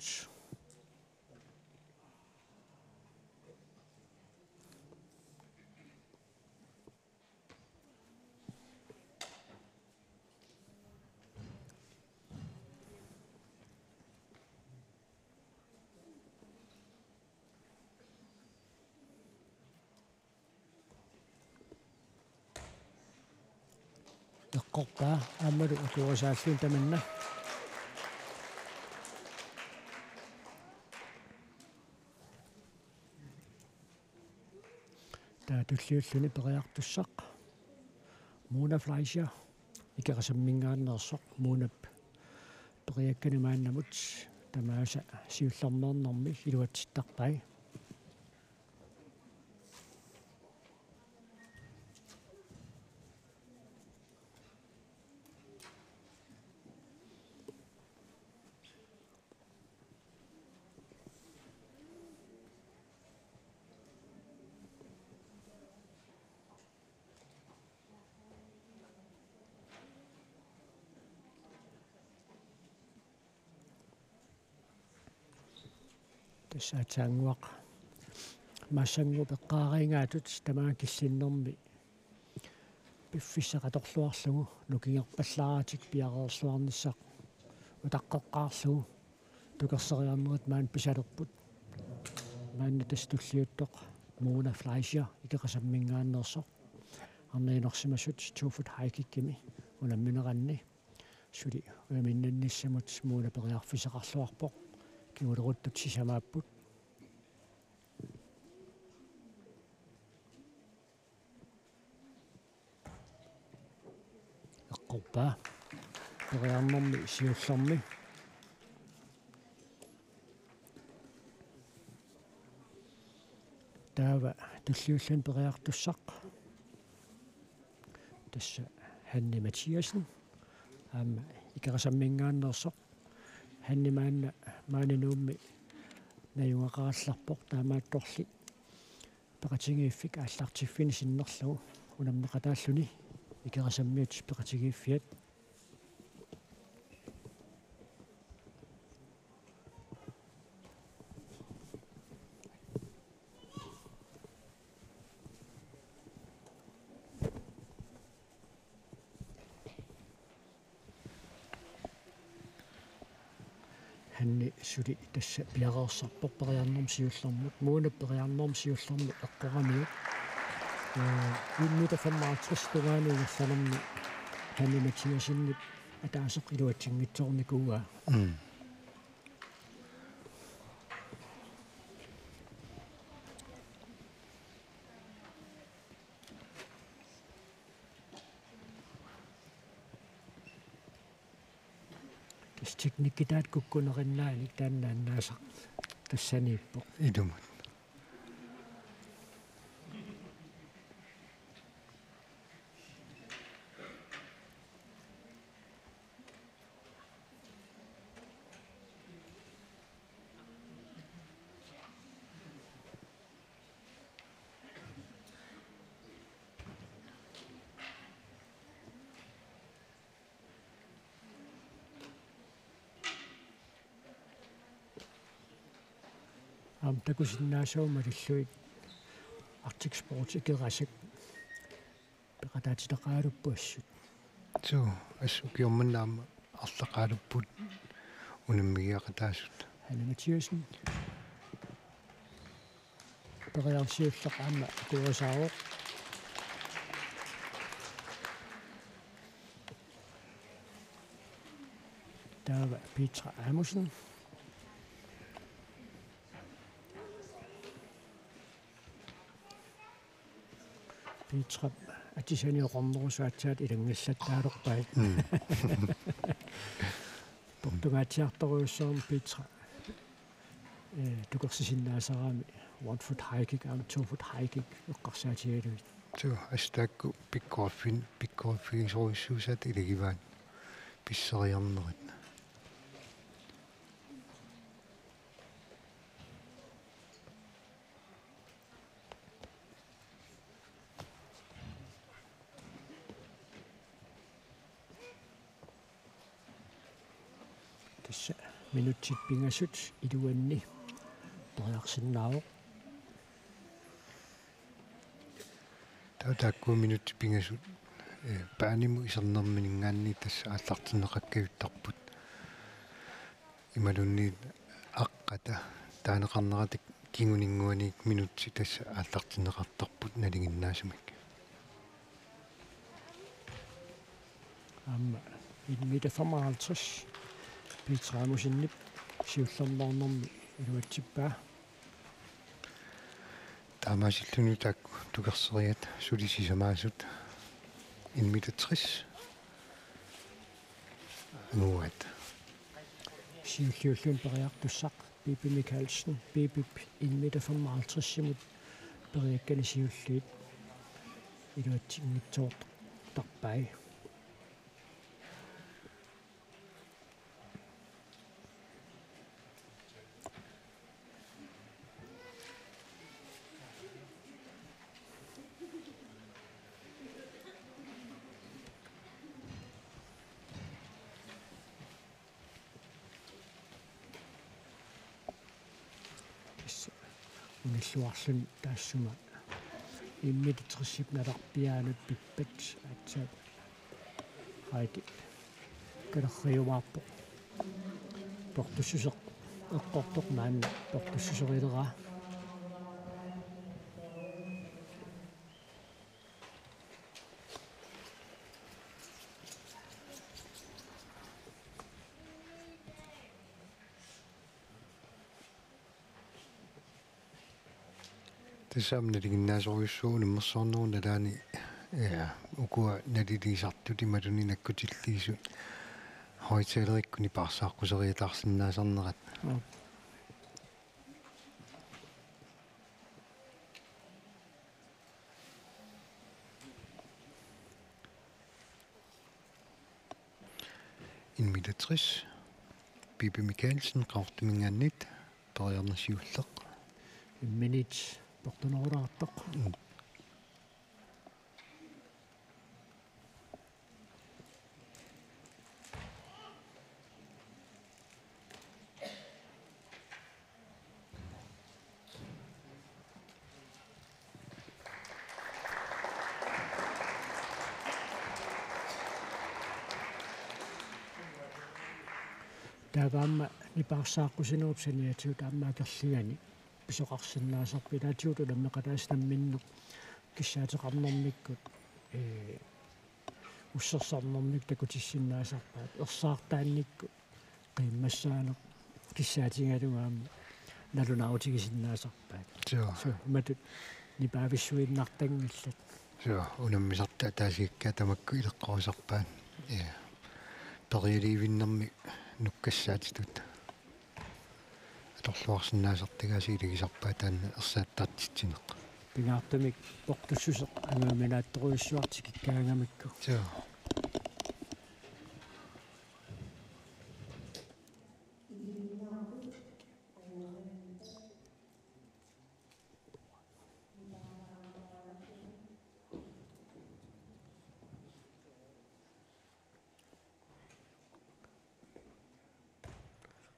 eqqorpaa aammalu akuasaalluun tamanna taatulliulluni periartussaq Mona Fleischer икерасаммингааннерсоқ Monap periakkanimaannamut tamaasa siullarnernermi iluatsittarpai тассаатаангуақ массангу пеққаариингаатут тамаа киссиннэрми пиффиссақаторлуарлугу нукингерпаллааратик пиареерлуарниссақ утаққоққаарлугу тукерсериарнерит маан писалерпут маанна тастуллиуттоқ муна флайшер икеқасаммингааннерсоқ арнеинерсимасут туфут хайкиккими унамминеранни сули уяминнанниссамут муна периарфисеқарлуарпоқ кигулеруттут сисамааппут эққорпаа периарнэрми сиуллэрми таава туллиуллан периартуссақ тасса ханни матиасен аама икерасаммингааннерсоқ ханни маанинуумми наюнгақаралларпоқ таамаатторли пеқатигииффик ааллартиффини синнерлугу унаммеқатааллуни икерасаммиут пеқатигииффиат ханни сули тасса пиареерсарпоқ периарнерм сиуллэрмут мууна периарнерм сиуллэрми эққорамиу иннита 55 тугаани ингерланерми ханни матиасиннип атаасеқ илуатсингитсорникууа teknikkitaat kukkunerinnaanik taannaannaasaq тассанииппоқ илумут такусиннаасуума лиллуит Arctic Sports икерасак пекатаатилеқаалуппуассут ту ассукиорманнаама арлеқаалуппут унаммигиақатаасут хана матиасен периарсиуллеқаама куасаао таава Petra Amundsen Petra атисаниоқорнерусаатсаат илангаллаттаалерпай португаатиарторуйуссаарм Petra тукерсисиннаасараами 1 foot high kick and 2 foot high kick эққарсаатигалуит ту астаакку пиккорфин соруйссуусаат илагиваат писсериарнерит минутсит пингасут илуанни периарсиннаавоқ таакку минут пингасут пааниму исернэрминингаанни тасса ааллартинеқаккавиттарпут ималунни аққата таанеқарнератик кингунингуаник минутси тасса ааллартинеқартарпут налигиннаасумак амма илмита 55 Petra Amundsen сиуллернаарнэрми илуатсиппаа таамаасиллуну таакку тукерсериат сулисисамаасут инмитатрис нуат сиуллиуллун периартуссақ Bibi Michaelsen Bibi инмита 55-симут периаккани сиуллиит илуатсингитсоорт тарпай униллуарлун таассума иммититерсип наларпиаанут пиппат атса хайти калерриумаарпо портуссусеқ эққортоқ маанна портуссусерилера тисаамна лигиннаасориуссуун иммерсоорнерун алаани укуа налилисартути малуни наккутиллиисут хойтелериккуни парсааққусериитаарсинаасарнерат инмилатрис Bibi Michaelsen qaortumingaannit toriarnersiulleq имминит портунерулаартоқ тааваама нипаарсааққусинеруп саниатиу таамаакерлигани писоқарсинаасарпи таатиуту наммеқалааснамминнеқ киссаатеқарнэрмиккут уссерсарнэрмик такутиссиннаасарпаат ерсаартаанникку қиммассаанеқ киссаатингалугаама налунаутигисиннаасарпаат соо матут нипаависсуиннартангиллат соо унаммисарта таасикка тамакку илеққорисарпаат периаливиннэрми нуккассаатитут аторлуарсинаасартигаасиилигисарпаа таанна ерсааттаартитсинеқ пингаартамик портуссусеқ ангааминаатторуиссуарти киккаангамикку соо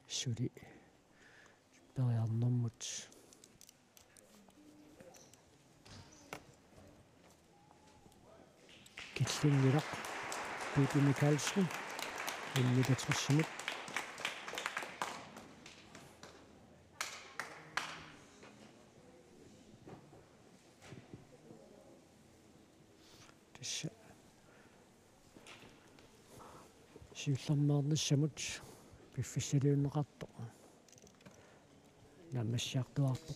сули периарнэрмут киллингилақ Bibi Michaelsen иммилатрissимут тисса сиуллэрмеерниссамут пиффиссалиуннеқарто намассаартуарпо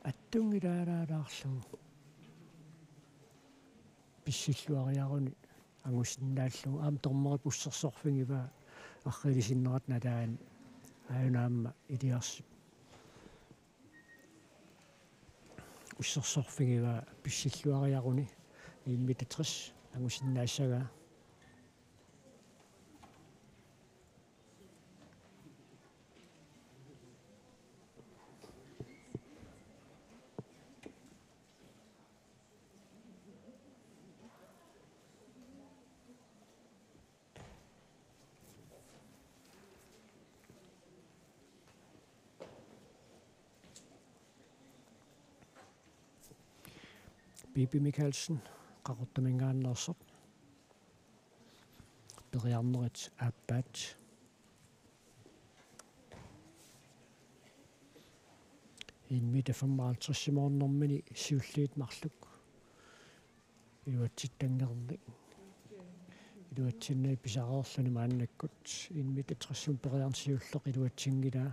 аттунгилаалаалаарлу писсиллуариаруни ангусиннааллу аам тормерит уссерсорфингива аррилисиннерат налаан аюнаамма илиарси уссерсорфингива писсиллуариаруни иммитатрис ангусиннаассагаа Bibi Michaelsen qaqortamingaannersoq periarnerit aappaat инмита 55-симоорнэрмини сиуллиит марлук илуатситтангерни илуатсиннаа писареерлани мааннаккут инмита трассун периарнсиуллеқ илуатсингилаа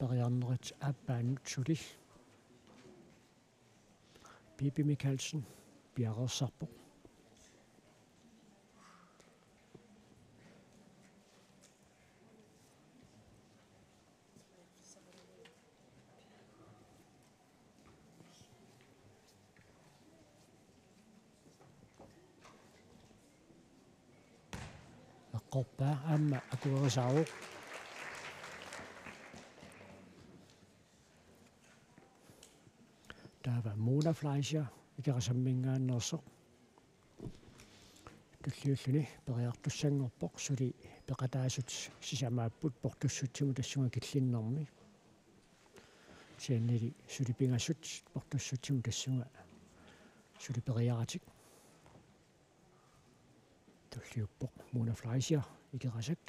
Berianret Abbanut Suli Bibi Mikkelsen Bjerre Sarpo Aqorpa amma akuerisaaruq Tava Mona Fleischer ikerasammingaannersoq tulliulluni periartussangorpoq suli peqataasut sisamaapput portussutsimu tassunga killinnermi siannili suli pingassut portussutsimu tassunga suli periaratik tulliuppoq Mona Fleischer ikerasak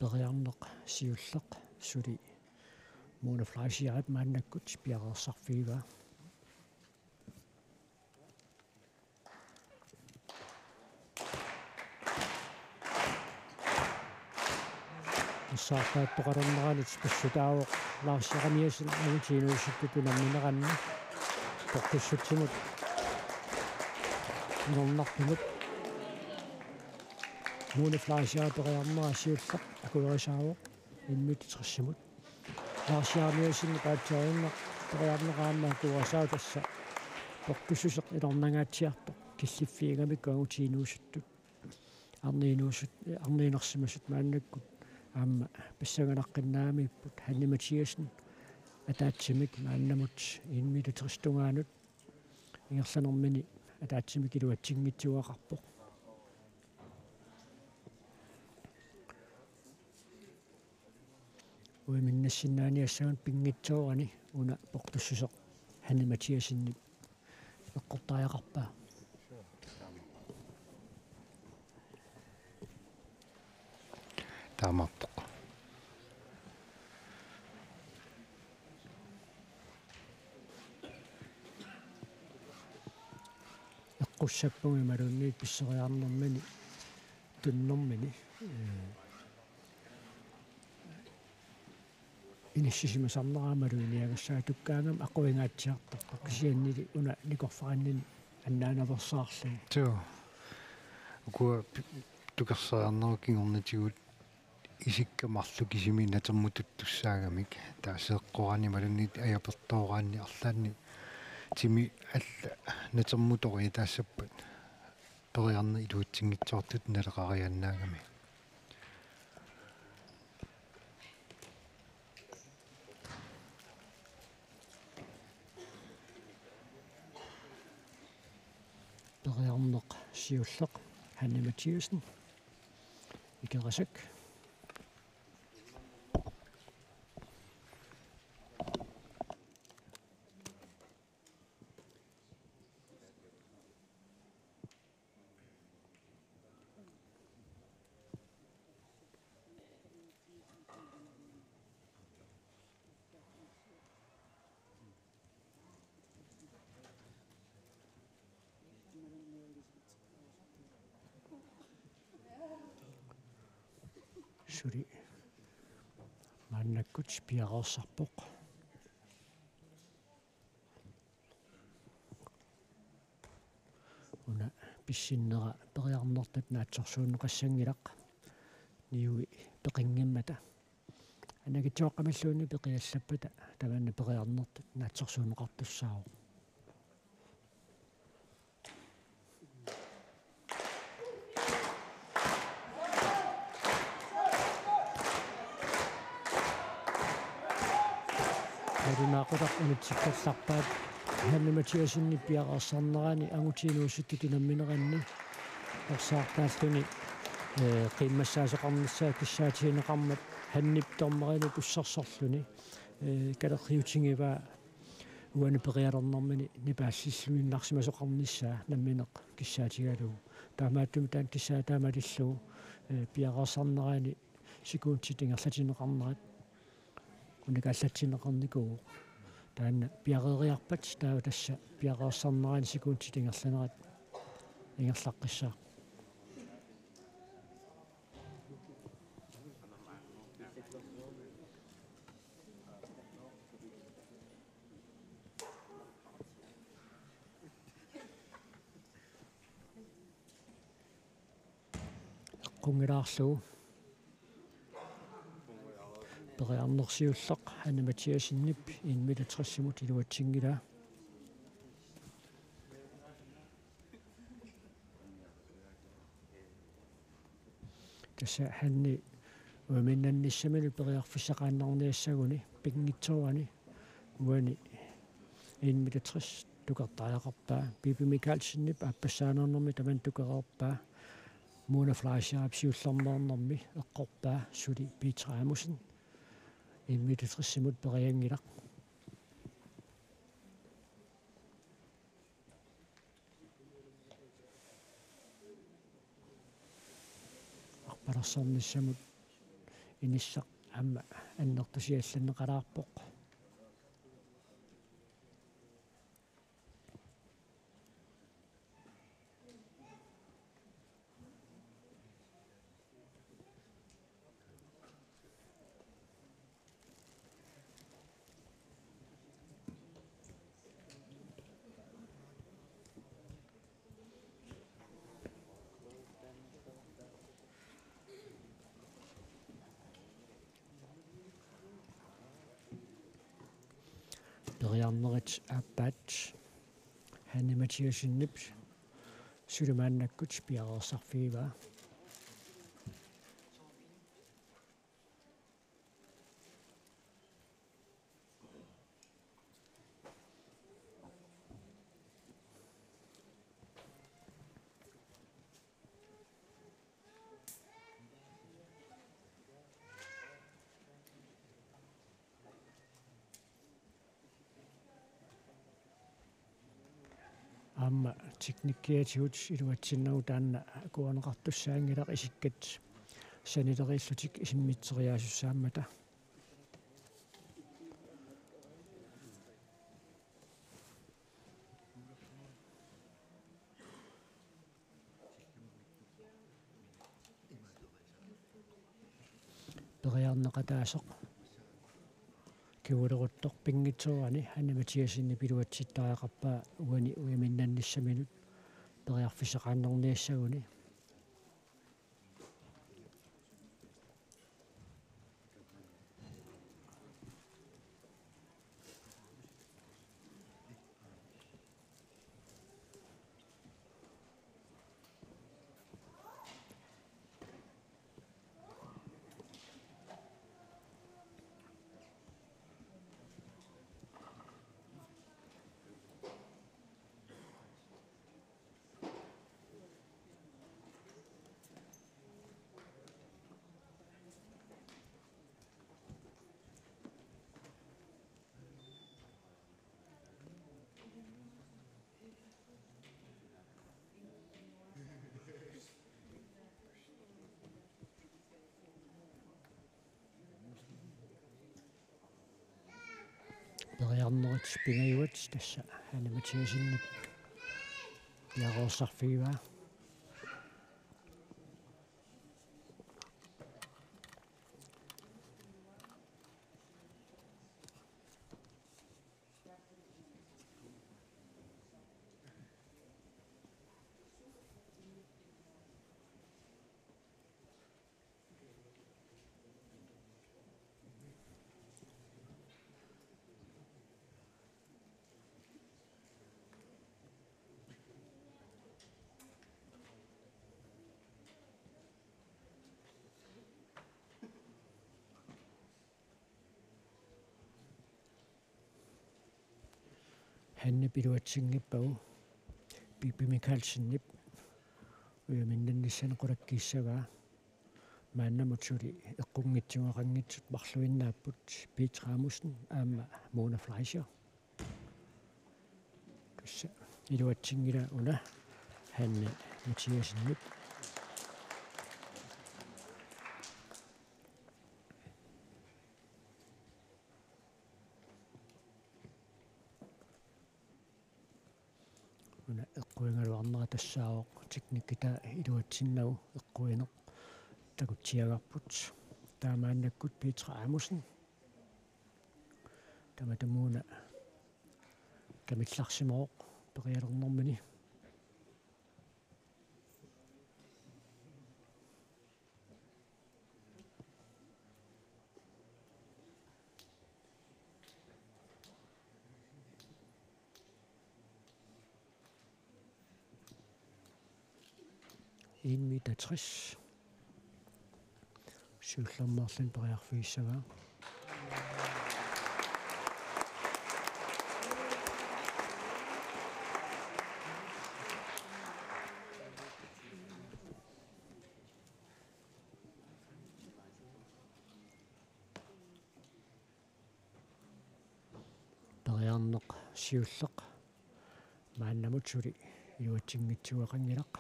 Beriarneq siulleq suli Mona Fleischer maannakkut piareersarfiiva Saarpaattoqalerneranit passutaawoq laarsiqamiasin agutiinuussuttutunarmineranni portussutsimut inornarpimut Mona Fleischer beriarnera siulleq akuerisaawoq immititersimut laarsiqamiasin paatsaarunneq beriarneraamma akuerisaa tassa portussuseq inornangaatsiartoq killiffiingamikku agutiinuussuttu arniinersimasut maannakkut Amma pissanganaqqinnaaamiipput Hanne Mathiasen ataatsimik maannamut inmiliteristungaanut ingerlanermini ataatsimik iluatsingitsuaqarpoq uiminnassinaani assagun pingitsoorani una portussuseq Hanne Mathiasenni eqqortaajaqarpaa таамарпоқ эққуссаппуги малунниит писсериарнэрмини туннэрмини иниссисимасарнераамалуиниагассаа туккаангам аққуингаатсиартарпақ кисианнили уна никорфараннини аннаанаверсаарлу тоо уку тукерсаарнеруккингорнатигут исиккамарлу кисими натермутуттуссаагамик таасеэққорани малунниит аяпертоораанни арлаанни тими алла натермутори таассаппат периарна илуутсингитсоортут налеқарианнаагами периарнеқ сиуллеқ Hanne Mathiasen ikerasak suli maannakkut piareersarpoq una pissinnera periarnertat naatsorsuunneqassangilaq niui peqingimmata anagitsuaqqamalluuni peqiallappata tamanna periarnertat naatsorsuunneqartussaaro Naaqutaq unitsikkallarpaat Hanne Mathiasenni piaqarsarnerani angutiinuussuttutunammineranni ersaartaalluni qimmassaaseqarnissaa kissaatiineqarmat ханнип тормарину пуссарсарлүни калерриутингива уани периалернэрмини нипаассиллуиннарсимасоқарниссаа намминеқ киссаатигалуу таамааттуми таан киссаа таамалиллуу пиараарсарнераани сикуунтитингерлатинеқарнерат уникааллатсинеқарникуу таанна пиареериарпат таава тасса пиараарсарнераани сикуунтитингерланерат ингерлаққиссаа qungilaarlugu periarnersiulleq Anna Mathiasinnip inmilatrassimut iluatsingila tassa hanni uaminnannissamani periarfissaqaannarniassaguni pingitsoani uani inmilatras tukartariaqarpaa Bibi Michaelsinnip aappassaanернэрми таман tukaqerpaa Mona Fleischer-апсиуллернернэрми эққорпаа сули Питраамусен иммитутриссимут периангилақ арпалерсарниссамут иниссақ амма аннертусиалланнеқалаарпоқ Periarnerit aappaat Anna Mathiasinnip sulumaannakkut piareersarfigivaa amma teknikkiatigut iluatsinnagu taanna kuaneqartussaangilaq isikkat sanileriillutik isimmitseriaasussaamata periarneqataasoq kiuleruttoq pingitsoani Anna Mathiasinni piluatsittariaqarpaa uani uiminnannissaminut periarfissaqaannerniassaguni periarnerit pingayuat tassa Anna Mathiasinnip piareersarfigivaa Hanne piluatsinngippagu Bibi Michaelsinnip uaminnannissanequlakkiissagaa мааннамутсули эққунгитсуақангитсут марлуиннааппут Пит Рамуssen аама Mona Fleischer тусса илуатсингила уна ханни Матиасиннут уна эққуингалуарнера тассаавоқ техникита илуатсиннагу эққуинеқ такутсиагарпут таамааннаккут Пит Рамуssen таматамуна камилларсимооқ периалернэрмини en meter 60 сууллэрмерлин периарфииссага периарнеқ сиуллеқ мааннамутсули илуатсингитсуақангилақ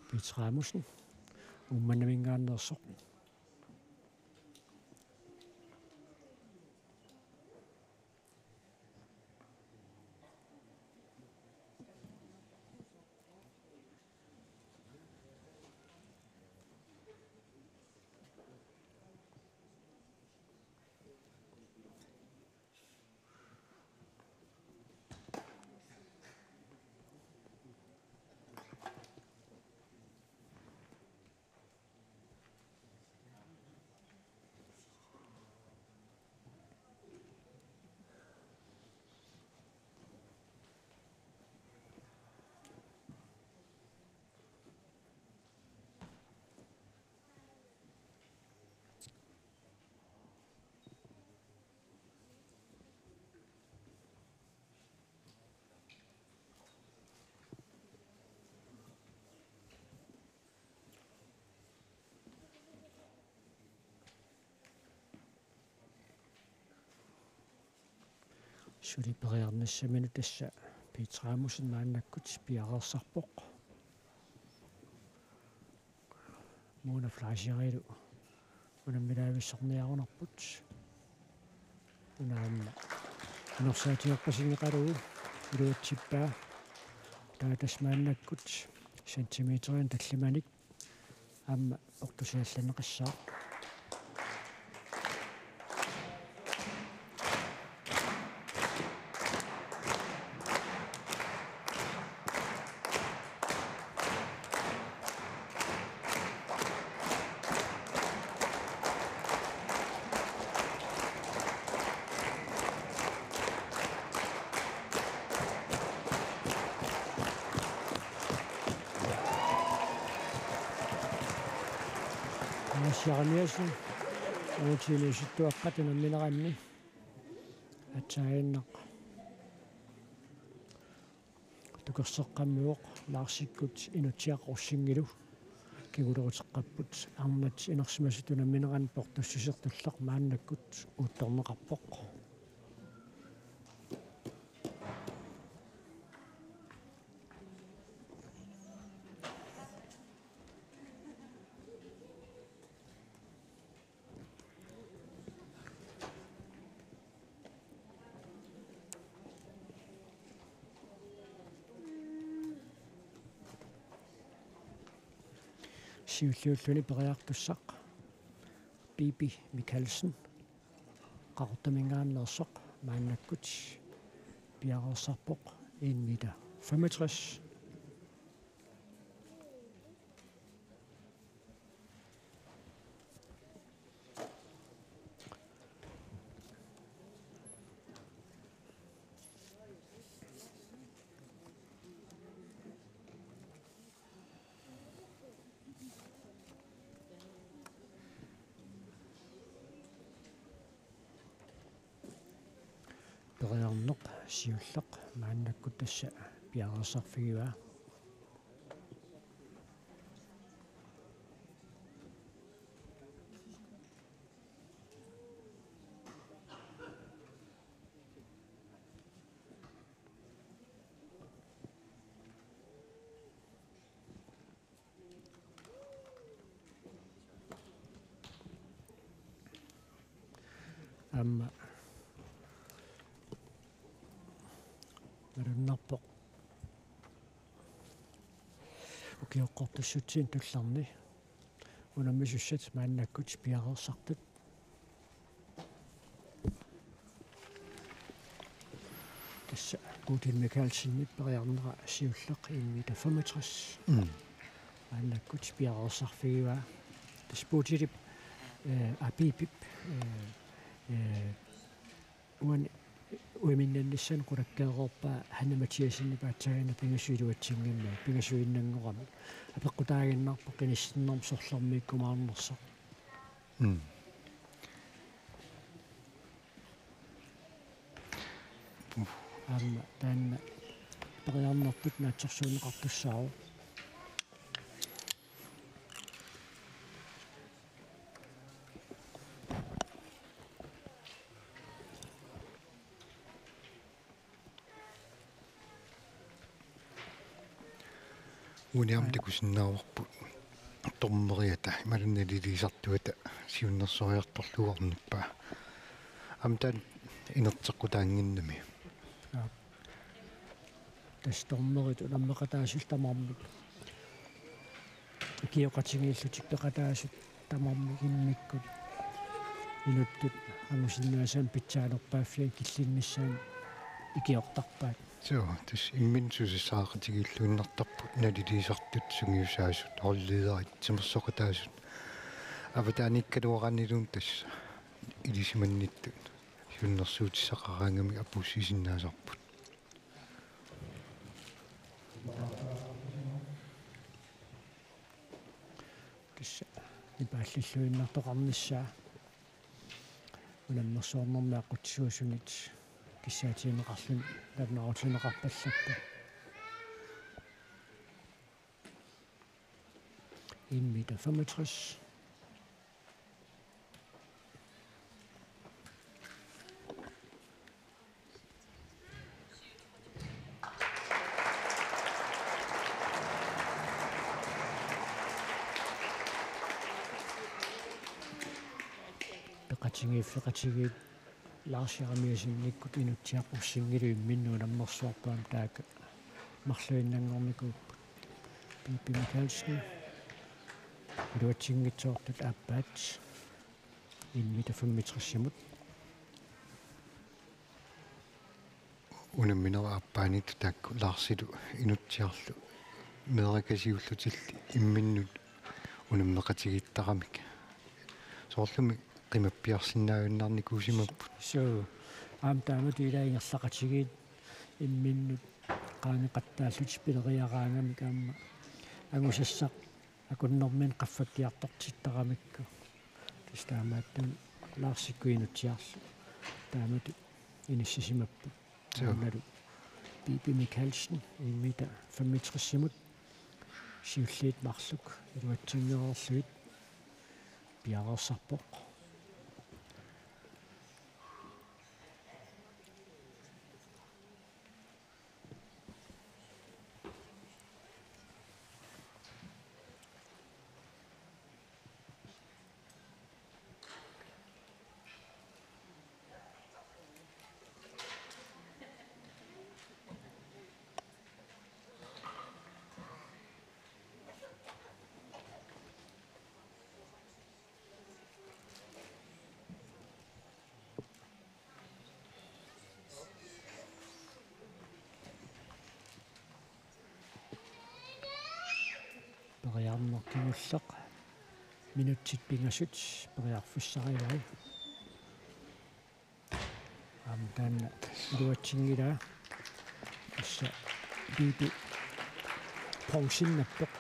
Pit Рамуssen умманамингааннерсоқ сули периарнассамину тасса Pit Рамуssen мааннаккут пиареерсарпоқ Mona Fleischerилу унаммилаависсорниарунарпут унаамма норсаатиорпасинеқалугу илуатсиппаа таатасмааннаккут сантиметрин таллиманик аама ортусиалланеқассаа Sjarmiasen uutilisittuaqqat unammineranni atsainneq tukerseqqammuoq laarsikkut inutsiaqorsingilu kiguleruteqqapput arnat inersimasut unammineran portussusertullaq maannakkut uuttorneqarpoq сиуллиуллуни периартуссақ Bibi Mikkelsen qaqortamингааннерсоқ мааннаккут пиареерсарпоқ 1 meter 65 периарнеқ сиуллеқ мааннаккут тасса пиареерсарфигуа амма маруннарпоқ укиоққортуссутсиин тулларни унаммисуссат мааннаккут пиареерсартут тасса Bodil Mikkelsen периарнера сиуллеқ иммита 65 мааннаккут пиареерсарфигива тас Bodil апипип уан уиминнанниссан қулаккеерорпаа Ханна Матиасинни паатсагана пингасуилуатсингамма пингасуиннангорами апеққутаагиннарпо қиниссиннэрм сорлэрмииккумаарнерсақ амма таанна периарнэрпут наатсерсуунеқартуссаару униам тикусиннааварпут торммериата ималунналилисартуата сиуннерсориарторлуарниппаа амтан инертеққутаангиннами тастормерит уламмеқатаасил тамармик киоқатингииллутик пеқатаасут тамармик иммиккут инуттут амусиннаасаам питсаалерпааффиан киллиннissaam икиортарпаат соо тас имминсусисаақатигииллуиннартарпут налилисартут сунгиусаасут орлидерит тимерсоқатаасут аватааниккалуаранилуун тасса илисиманниттут сиуннерсуутиссақараангами апуссисиннаасарпут кисса ипааллиллуиннартоқарниссаа унаммерсуорнэрмааққутсуусунит киссаатиинеқарлун лавнаарутунеқарпаллаппа иммита 65 пеқатингииффеқатигиит лаарсиарамиасинниккут инутсиаққуссингилуим миннуунаммерсуарпаам таак марлуиннангорникууппут Bibi Mikkelsen илуатсингитсоортут ааппаат иммита 65 унамминера ааппаанит таакку лаарсилу инутсиарлу меракасиуллутилли имминнут унаммеқатигиттарамик соорлуми qimappiarsinnaavunnaarnikuusimapпут соо аамтаамут илаингерлақатигиит имминнут qaaniqattaallут пилериараангами каама агусассақ акуннэрмин qaffakkiartortittaramikku тастаамааттун лаарсиккуинутсиарлу таамат иниссисимаппут таамалу Bibi Mikkelsen иммита 65 сиуллиит марлук илуатсингеерлуит пиареерсарпоқ периарнеркигуллеқ минутсит пингасут периарфуссаривай амтаана илуатсингила асса биби паусиннаппеқ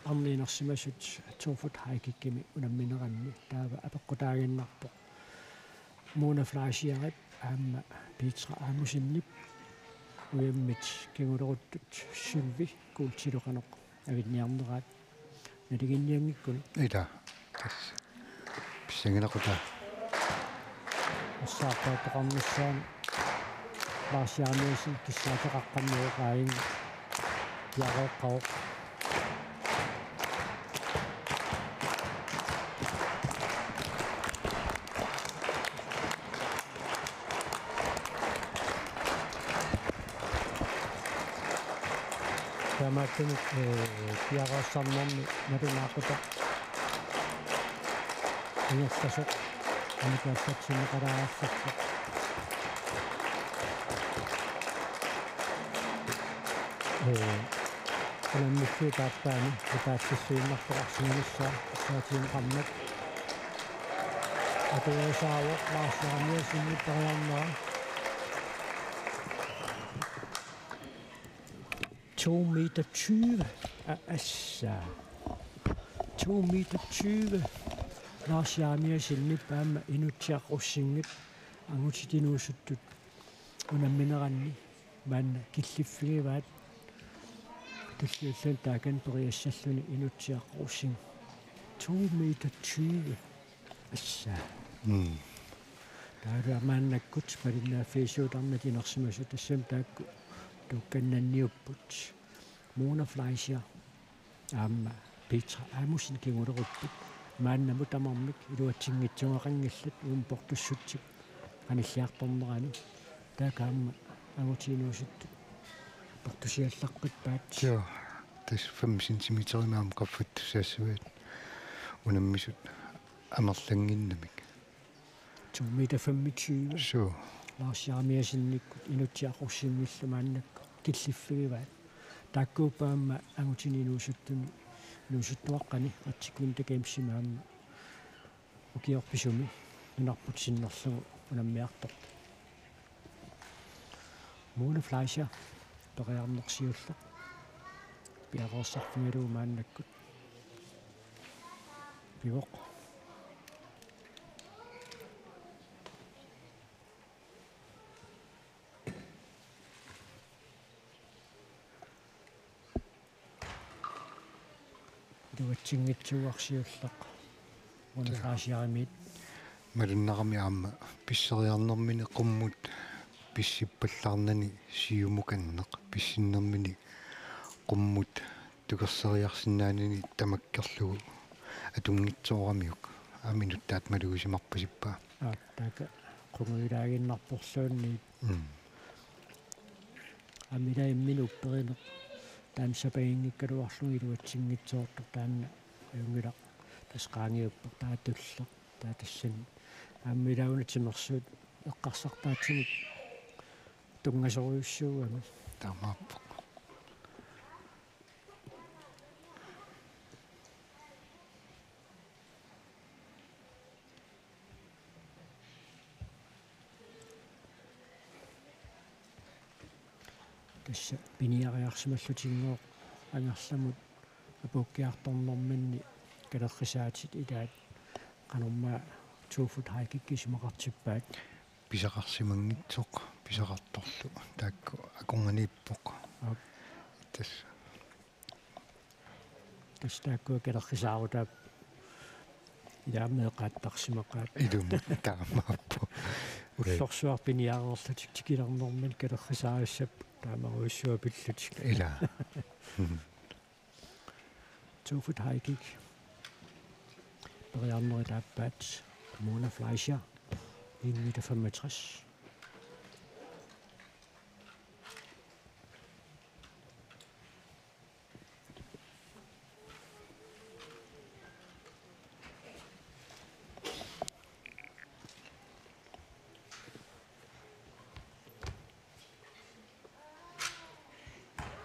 арнинерсимасут тофут хайкиккими унамминеранни таава апеққутаагиннарпоқ муна флашиарит аама питра аамусиннип уяммит кигулеруттут сулви култилоқанеқ авитниарнераат налигинниангиккуни ита тас писсангинақута ассааққаатоқарниссаан лаарсиарниасин киссаатеқаққаммиоқаин яароққау таамааттуну пиараассарнэрми налунаақута ингерласо аникаассатсимеқалаассарпо колэммиссуу тааппаани ипаассиссуиннартоқарсиниссаа саатиинеқарнак атоосааво лаассаамиасинни париарнаа 2 meter 20 assa 2 meter 20 лаарсиаамиасинни паама инутсиаққуссингит ангутитинуусуттут унамминеранни маанна киллиффигиваат туллиуллун таакан периассаллуни инутсиаққуссин 2 meter 20 assa таара мааннаккут палиннаа фейсуутарнатинерсимасу тассам таакку tukkananniupput Mona Fleischer аама Petra Amusin кигулеруpput мааннаму тамармик илуатсингитсуақангиллат уум портуссутсик каниллиарторнерани таакаама агутинуусут портусиаллаққут паат ja das 5 cm маам qaffut сассуит унаммисут амерлангиннамик 2 meter 25 so лаарсиармиасинниккут инутсиаққурсиммиллумааннакку киллиффигиваат тааккуупаама агутининуусуттуни нуусуттуаққани атсикун такаимсимаама укиорписуми нунарпут синнерлугу унаммиартор Mona Fleischer периарнерсиуллеқ пиароорсарфигалуумааннаккут пивоқ дуатсингитсуарсиуллеқ Mona Fleischer-амит малуннарами аама писсериарнэрмини qumмут писсиппаллаарнани сиумуканнеқ писсиннэрмини qumмут тукерсериарсинаанини тамаккерлугу атунгитсоорамиук аминуттаат малугисимарпасиппаа така qumuilaaginnarporluunni амила имминупперинеқ таансапаингиккалуарлуги илуатсингитсоортор таанна юнгила тасqaangiupper таатуллеқ таатассан аммилауунатимерсуут эққарсартаатсимик тунгасориуссуугами таамааппо тасса пиниариарсималлутингоо ангерламут апуккиарторнэрминни калеррисаатит илаат qanummaa 2 foot hike-кисимақартиппаат писақарсимангитсоқ писақарторлу таакку акунганииппоқ тас таакку калеррисаарутаап илаамеэқааттарсимақаат илуму таамааппо уллорсуарпиниареерлутик тикилернэрмин калеррисааруссап таамаруиссуа пиллутик ила 2 foot hiking Berianere taappaat Mona Fleischer 1,65 meter.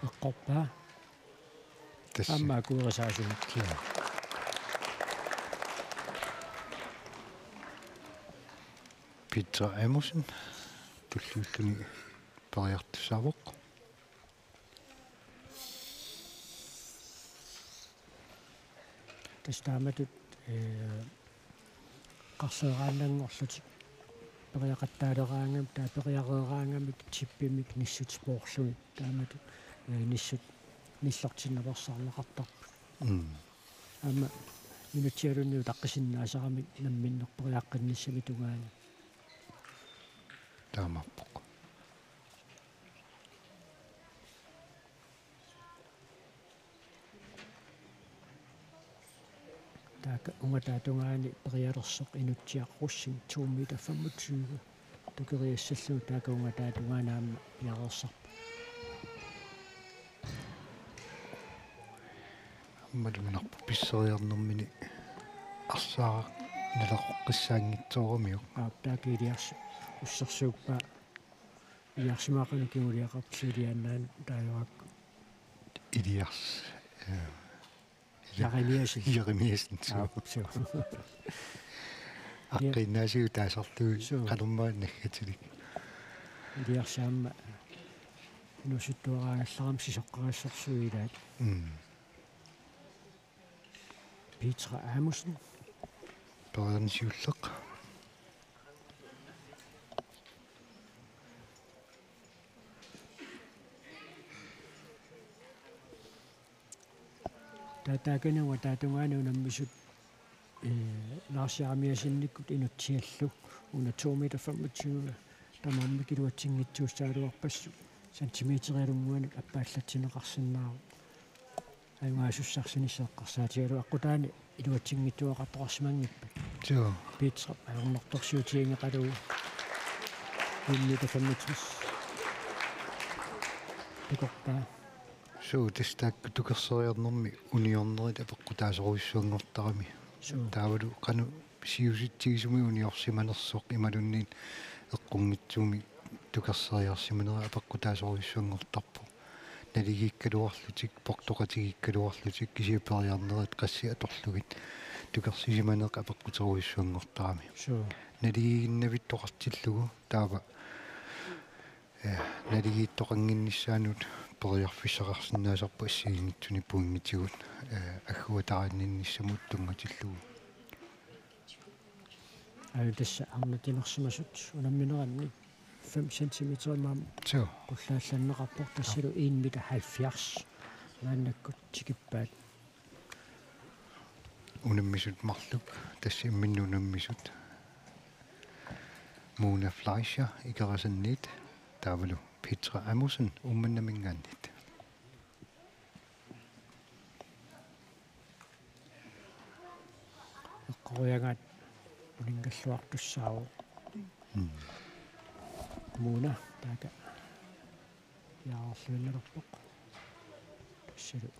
Eqqorpaa аммаа куерисаасунут Petra Amusin туллууллуни париартусаавоқ тастааматут qarseeraananngorlutik периақаттаалераангам таа периареераангамик типпимик ниссут споорлуи тааматут ниссут ниллортиннаварсаарнеқартарпу ама минутиалунниу таққисиннаасарамик намминнерпериаққинниссами тугаани таамаппоқ така унгатаатунгаани периалерсоқ инутсиаққуссин 2 meter 25 тукериассаллу така унгатаатунганаама пиареерсарпа малунарпу писсериарнэрмини арсаа налеқоққиссаангитсоормиук таакилиарс уссерсууппа иарсимаақани кигулиақарпсилианнаан тааюак илиарс яремиасин суу аққиннаасиу таасарлуи қалуммаа наггатилик илиарсаама нусуттуараагалларам сисоққарассорсуилаат Petra Amundsen Børnsjulleq таатаакануа таатунгаануу наммисут ларсиармиасинниккут инутсиаллу уна 2 meter 25 тамамми килуатсингитсууссаалуарпассу сантиметериалунгуанак аппааллатсинеқарсиннаару аймаасуссарсинissaaqqarsaatiгалу аққутаани илуатсингитсуақарторсимангиппа joo Petra аернэрторсиутиингеқалуу 1 meter 65 пикорпаа суу тестаакку тукерсериарнэрми униорнерит апеққутаасоруиссуангортарами таавалу қану сиуситсигисуми униорсиманерсоқ ималунниит эққунгитсууми тукерсериарсиманера апеққутаасоруиссуангортарпо налигиккалуарлутик портоқатигиккалуарлутик кисиупериарнерит қасси аторлугит тукерсисиманеқ апеққутеруиссуангортарами налигигиннавит тоқартиллугу таава налигииттоқангиннissaанут периарфиссақарсинаасарпа иссигингитсуни пуингитигут аггуатаариннинниссамут тунгатиллугу тасса арнатинерсимасут унамминеранни 5 cm маам куллаалланнеқарпор тассалу 1 meter 70 нааннаккут тикиппаат унаммисут марлук тасса имминнунаммисут Mona Fleischer икерасанниит таавалу Petra Amundsen умманнамингааннит эққоягаат улингаллуартуссаау Mona така яарлуиннерпоқ тассалу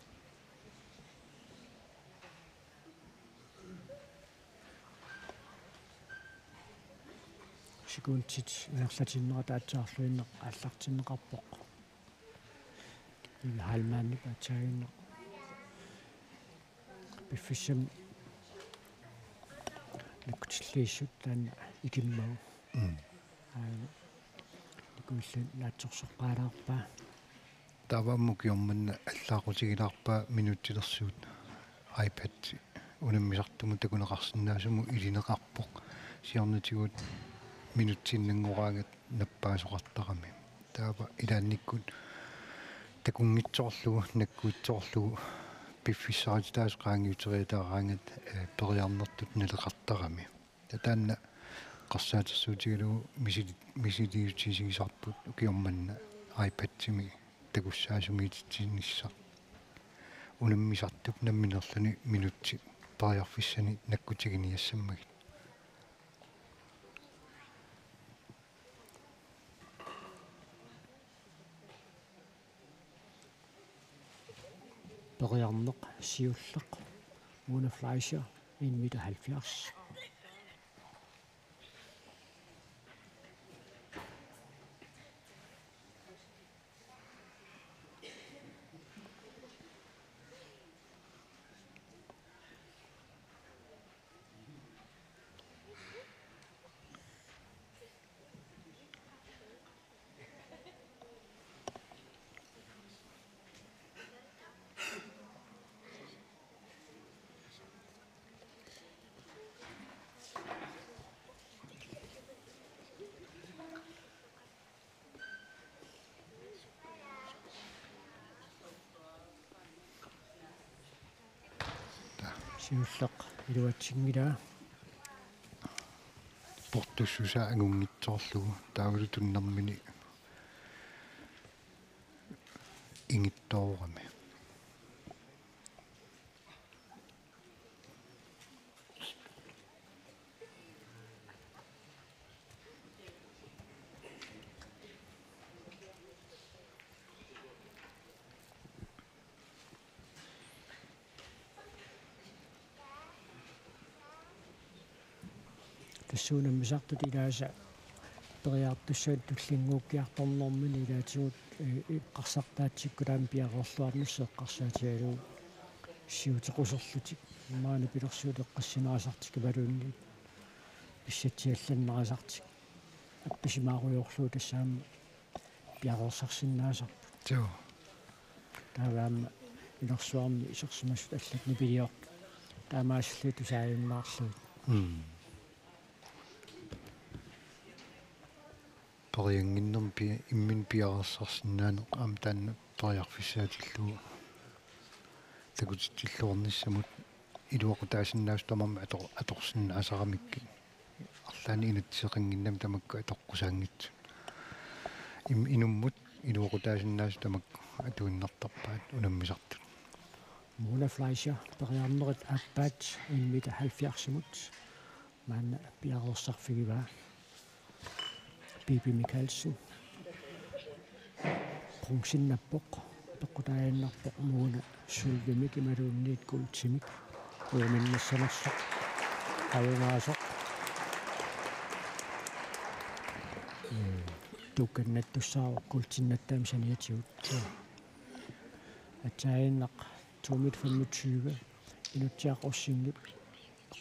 сикунтит иерлатиннера таатсаарлуинне аллартиннеқарпоқ халмаанни патсаагинне биффисэм накутиллииссут таана икиммау никуллун наатсорсоққаалаарпаа таваммукиорманна аллаақутигилаарпаа минуттилерсуут iPad унаммисартуму такунеқарсинаасуму илинеқарпоқ сиорнатигут минутсиннангораангат наппаасоқартарами таава илаанниккут такунгитсоорлугу наккуитсоорлугу пиффиссаати таас qaangiuteriitaaраангат периарнертут налеқартарами татаанна қарсаатерсуутигалугу мисилиутисигисарпут укиорманна iPad-тими такуссаасумиититсиннисса унаммисартуп намминерлүни минутси париарфиссани наккутигиниассаммагит периарнеқ сиуллеқ Mona Fleischer 1 meter 70 сиуллеқ илуатсингилаа портуссуса агунгитсоорлугу таавалу туннэрмини ингиттоорами тассуунаммисартут илааса периартуссаат туллингууккиарторнэрмини илаатигут эққарсартаатсиккулаами пиарорлуарнуссу эққарсаатигалуу сиутеқусерлутик маана пилерсуут эққассинаасартик валуунни писсатсиалланнерасартик апписимааруйорлуу тассаама пиарорсарсинаасарпут тоо тааваама илерсуарми исерсимассут аллатни пилиор таамаассаллу тусааюннаарлуит париангиннерм пи иммин пиарерсарсинаанеқ аам таанна париарфиссаатиллуу такутиллуорниссамут илуақутаасиннаус тамарма аторсинна асарамикки арлаани инатсеқингиннам тамакка атоққусаангитсу инуммут илуақутаасиннаус тамакку атуиннартарпаат унаммисартут Mona Fleischer париарнерит ааппаат иммита 70-мут маана пиарерсарфигива Bibi Mikkelsen Prungsinnappoq peqqutaajannarpoq muuna sulvimik imaluunniit kultimik uiminnassanarsaq ajunaasoq tukannattussaaq kultinnattaam saniatigut ataajinnaq 225 inutsiaqorsinngip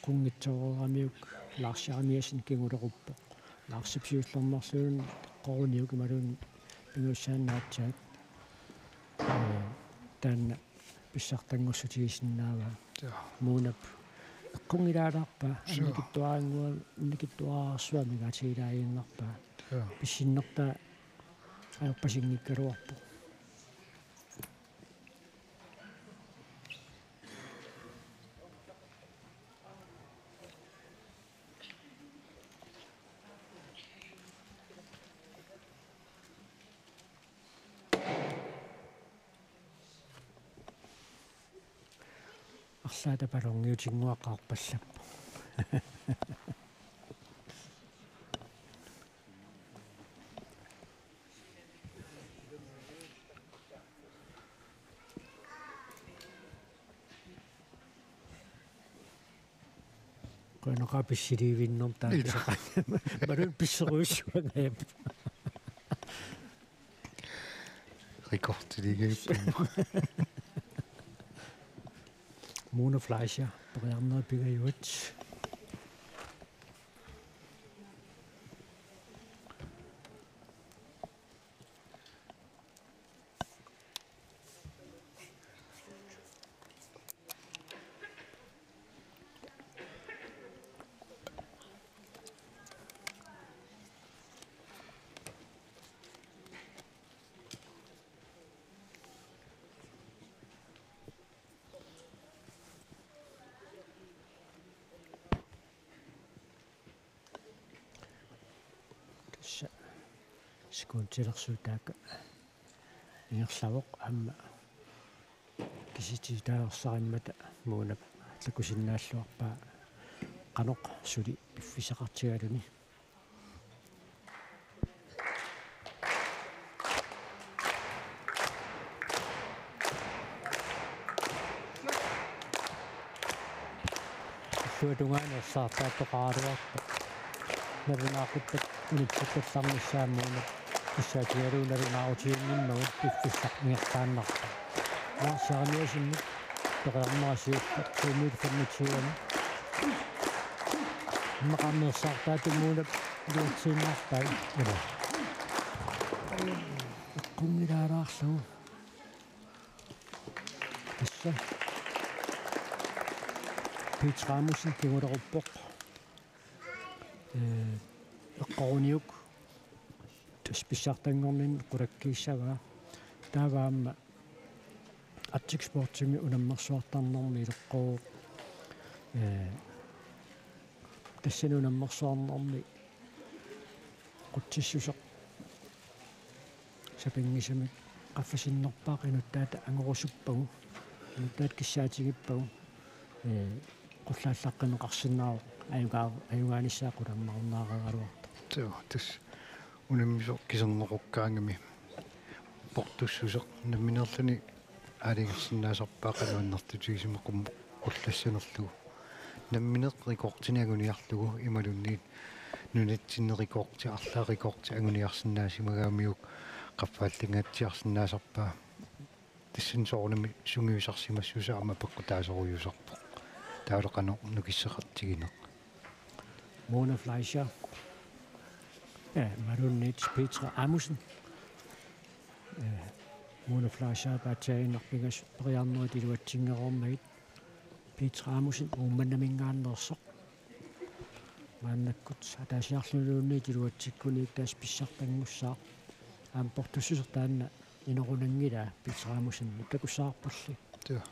qunngitsooramiuk laarsiaramiasin kinguleruppoq лаарсипсиуллернерлуун qoruniuk imaluun pinguussaannaatsaat таанна писсартангуссутигисиннаава муунап эққунгилаалаарпа анникиттуаангуа инникиттуаарсуами гаатигилааииннарпа писсиннерта аерпасингиккалуарпо арлаата палонгиутингуаққарпаллаппо коноқа писсиливиннер таатсақа малун писсеруиссуангаап рекордилигиппу Mona Fleischer париарнери пигаюат скунтилерсуутаaka ингерлавоқ аама кисититаалерсариммата муунап лакусиннааллуарпаа qaноқ сули пиффисақартигалуни суутунгаанерсаартааттоқаралуарпа навунаақуттак унитсаккалларниссааммуунап иссаатигалуунарунааутиинниммагу пиффиссақниартааннарпа лаарсаарниасинни тоқарнерасиуппа туумит фернитсиуани мақарнерсаартаатуммуунап луутсииннарпай ила эққунгилаалаарлу тасса питрамусин кигулеруппоқ эққоруниук списсартангорнин қулаккииссаваа тааваама аттикспортими унаммерсуартарнэрми илеққоо тассанунаммерсуарнэрми қутсиссусеқ сапингисамик qaffasinnерпаақ инуттаата ангорусуппагу инуттаат киссаатигиппагу qulлааллаққинеқарсинаару аюгааниссаақуларнарунаарагалуарта тоо тас унаммисо кисернеқуккаангами портуссусеқ намминерлани аалингерсинаасарпаақалуаннартутигисимеқум qullassanерлугу намминеққикортиниагуниарлугу ималунниит нунатсиннерикорти арлаарикорти агуниарсинаасимагаамиук qaffaallingatsiarsinnaasarpaa тиссэн соорнами сунгиусарсимассусаама пеккутаасоруйусарпо таалеқано нукиссеқартигинеқ Mona Fleischer. Ja, Marunits Petra Amusen. Mona Fleischer baataen arpigas periarneri tiluatsingeroormagit Petra Amusen uummannamingaannersoq maannakkut ataasiarluluunni tiluatsikkuni taas pissartangussaa aam portussusertaanna inerunangila Petra Amusen takussaarpulli таа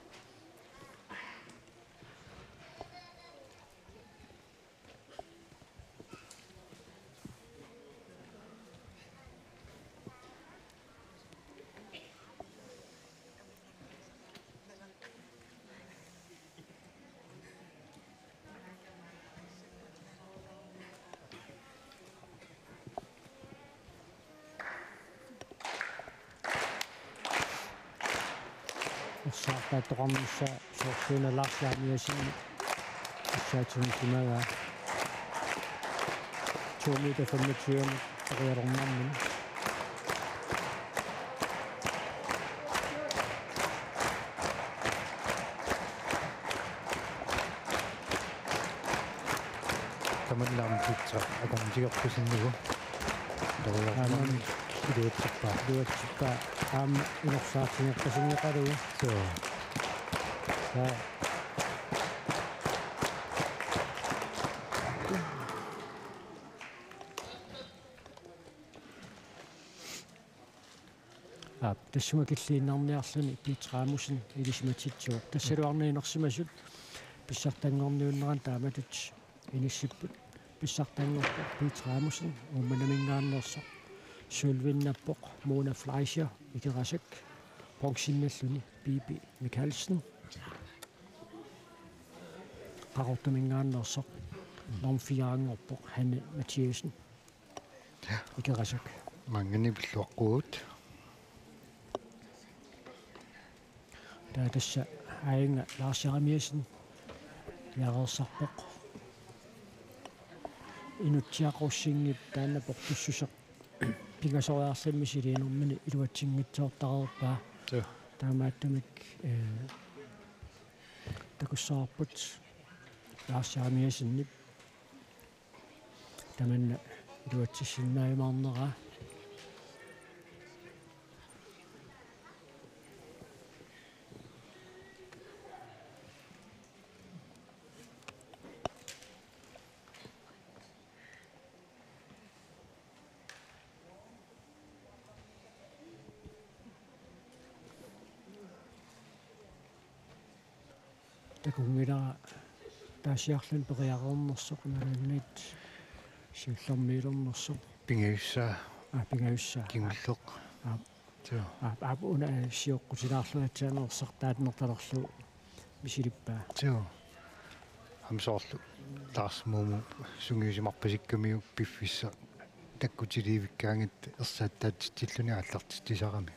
Saartaatoqarnissa soorsuunalaarsaamiasinni issaatsunkimaga 2 meter 25 periarornarmin таманнаамтитса акомтигерпусиннигу доруларнарми Duetsikka aam inersaartingeqqasinneqalugu ja тассума киллииннарниарлуни Питрааmusen илисматитсуо тассалуарниинерсимасут писсартангорниуннеран тааматут иниссиппут писсартангорпо Питрааmusen уумманамингааннерсо Sølvinnappoq Mona Fleischer ikerasak bronxinnalluni Bibi Mikkelsen qarortumingaannersoq normfiaangorpoq Hanne Mathiesen ikerasak мангани пиллуаққуут таатасса аинга Lars Jeremiasen яреерсарпоқ инутсиақорсингит таанна портуссусеқ пигасориарсимми силиинэрмини илуатсингитсоортареерпаа таамааттумик такуссаарпут Lars Jeremiasenнип таманна илуатсиссиннааймаарнераа такунгила таасиарлун периарернерсоқ налунниит сиуллэрмиилернерсоқ пингаюссаа пингаюссаа кимуллеқ таа уна сиоққутилаарлуатсаанерсақ таатнерталерлу мисилиппаа таа амсоорлу таарсмууму сунгиусимарпасиккамиук пиффисса таккутиливиккаангит ерсааттаатитиллуни аллартитисарами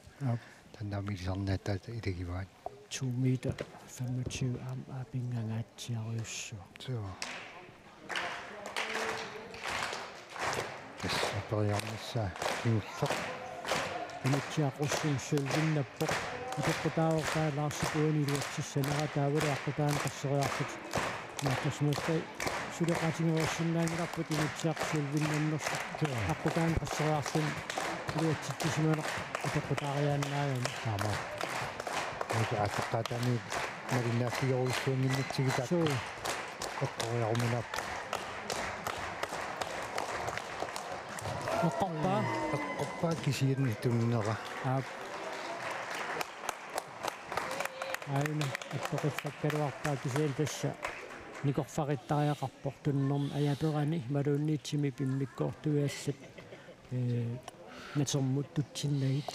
таннаамилисарнаатаат илагиваат 2 meter 25 am apingangatsiaruussu таа периарнissaa кимуллеқ инутсиақуссун сулвиннаппоқ итоққутаавертаа лаарсипуани илуатсиссанера таавалу аққутаан қассериарпут наатасмуттай сулеқатингерсиннаангиларпут инутсиақ сулвиннаннерсу аққутаан қассериарсин илуатситтисималеқ итоққутаариааннаагани таама атаққатани маринааффигоруссуунгиннатсигитаа оққориаруминап оққоппаа кисиерни туннера аина аттоқиффаккалуарпаа кисиэл тасса никорфариттариақарпор туннерм аяперани малуунниитсими пиммиккоортуиаллат натермут тутсиннагит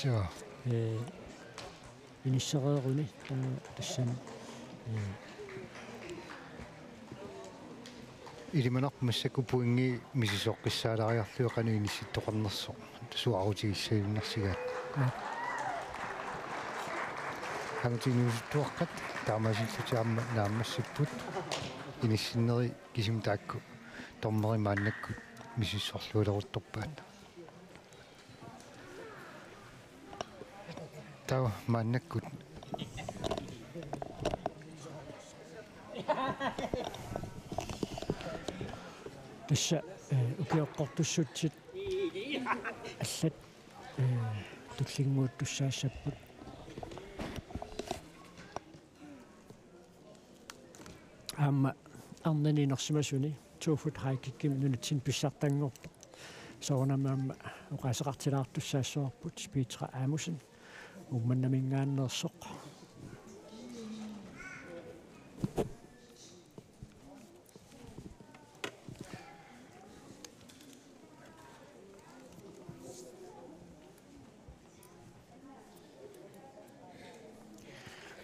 инissерееруни тассан илиманарпмассаку пуинги мисисоққиссаалариарлуи инисситтоқарнерсо суарутигиссаюннарсигаат хангутинуусуттуаққат таамасиллути аама нааммассиппут иниссиннери кисим таакку тормери мааннаккут мисиссорлуилерутторпаат таа мааннаккут тасса укиоққортуссутсит аллат туллингуут туссаассаппут амма арнани нерсимасуни тууфут хайкикким нунатсин писсартангорпо соонамаама оқасеқартилаартуссаассуарпут спиитра аамусин умманнамингааннерсоқ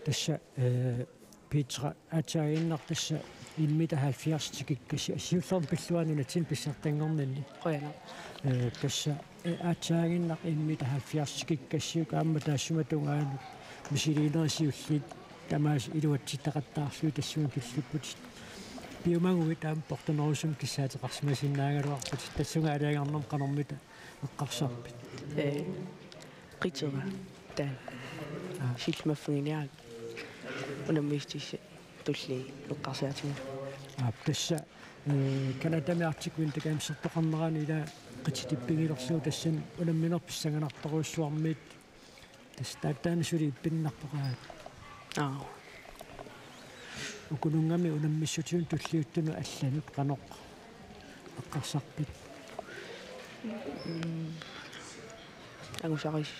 тасса Petra атаиннар тасса иммита 70 тикиккаси ассиуллерм пиллуануна тин писсартангорнанни qoyana тасса атаиннар иммита 70 тикиккассиук аама таассуматунгаану мисилинерсиуллит тамаас илуатситтақаттаарлуи тассуми пиллуппут биомангуи таам портонорусум киссаатеқарсимасиннаагалуарпут тассунга алаагаарнерм канормита эққарсарпит qitsuga taa silmaffunginia unammiistissi tulli eqqarsiatimi тасса канатамиартиквин такаамсертоқарнерани ила qititippigilersuu tassan ulamminerpissanganartoruussuarmiit тас тааттаанасули иппиннарпоқаат укунунгами унаммиссутиун туллиуттуну алланут каноқ эққарсарпит агусарис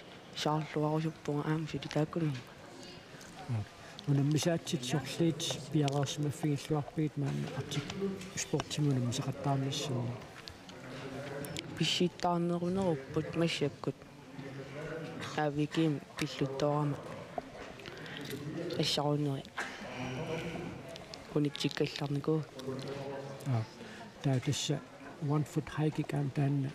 шаарлуарусуппунга аамсути тааккунум унаммисаатсит сорлиит пиараарсимаффигиллуарпигит маана артик спортимунам мисақаттаарниссуна писситтаарнерунеруппут массаккут аавиким пиллутторама ассарунери уникчиккалларникуу таа тасса one foot hike кам таанна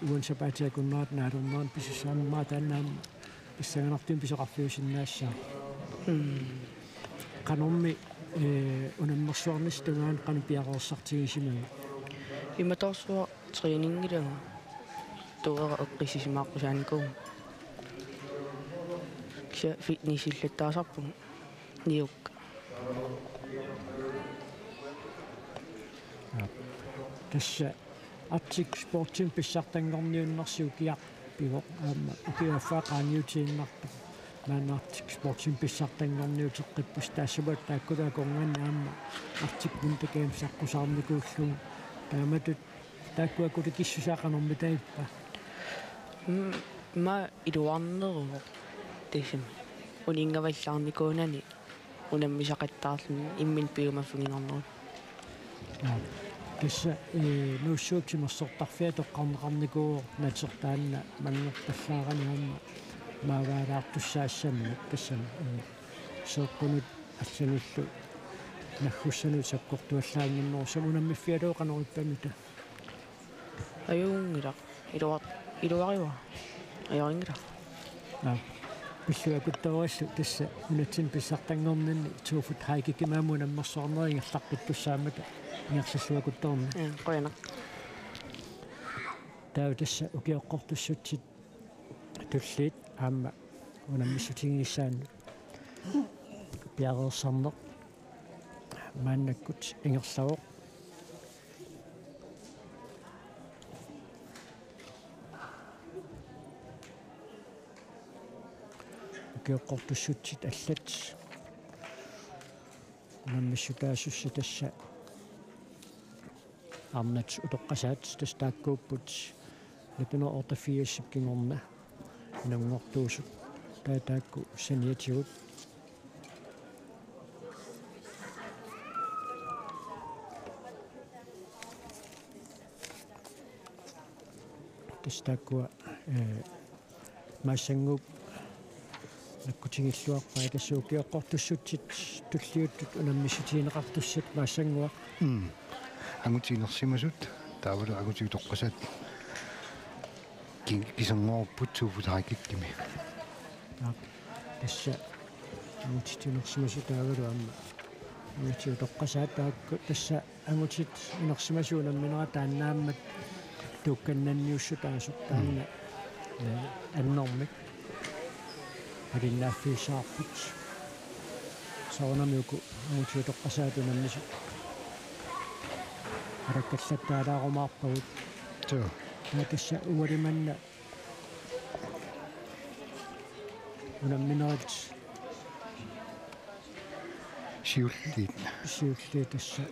уансапаатиакуннаат наалернеран писсааммаа тааннаам писсаганартим писоқарфиусиннаассаа каномми унаммерсуарнис тунгаан қану пиареерсартигисимага иматорсуа тренингилага туера эққисисимааққусааникуу кися фитнесиллаттаасарпу ниукка тасса артик спортим писсартангорниуннэрсиу киар пиво аама укиаффаақааниутииннарпа маанартик спортим писсартангорниутеққиппус таассабат тааккулаакоргаан аама артик мунтакаамсаққусаарникууллугу тааматут тааккуаккута киссусаақанорми таиппа ма илуарнеру тесим унингаваллаарникуунани унаммисақаттаарлуни иммин пиумаффугинернеру тасса нууссуутимерсортарфиа тоққарнеқарникуу натертаанна мангерталлаарани аама мааваалаартуссаассаммат тассам соққунут аллануллу нахуссанут саккортуаллаангиннерусам унаммиффиалооқанериппамита аюунгила илуариуа аярингила пиллуакуттаваллу тасса унатсин писсартангорнанни тууфут хайкикимааму наммерсоорнерингерлаққиттуссаамата ингерсаллуакутторни qoyana таа тасса укиоққортуссутсит туллиит аама унаммиссутингиссаанну пиареерсарнеқ мааннаккут ингерлавоқ укиоққортуссутсит аллат унаммиссутаасусси тасса арнат утоққасаат тастааккууппут лепино ортафиассипкингорна нангортуусу таатаакку саниатигут тастааккуа массангуп наккутигиллуарпаа тассуукиоққортуссутсит туллиуттут унаммиссутиинеқартуссат массангуа агутинерсимасут таавалу агутигутоққасаат кисангоорпут суфутаакиккими тасса агутинерсимасу таавалу аама Angutsi toqqasaat taakku tassa angutit inersimasuunamminera taannaammat tuukkannanniussu taasuq taanna annormik alinnaaffiissaarput soornamiuku anguti toqqasaatunammisu arakkallattaalaaqumаарpagut taatassa uwalimanna unamminerat siulliit tassa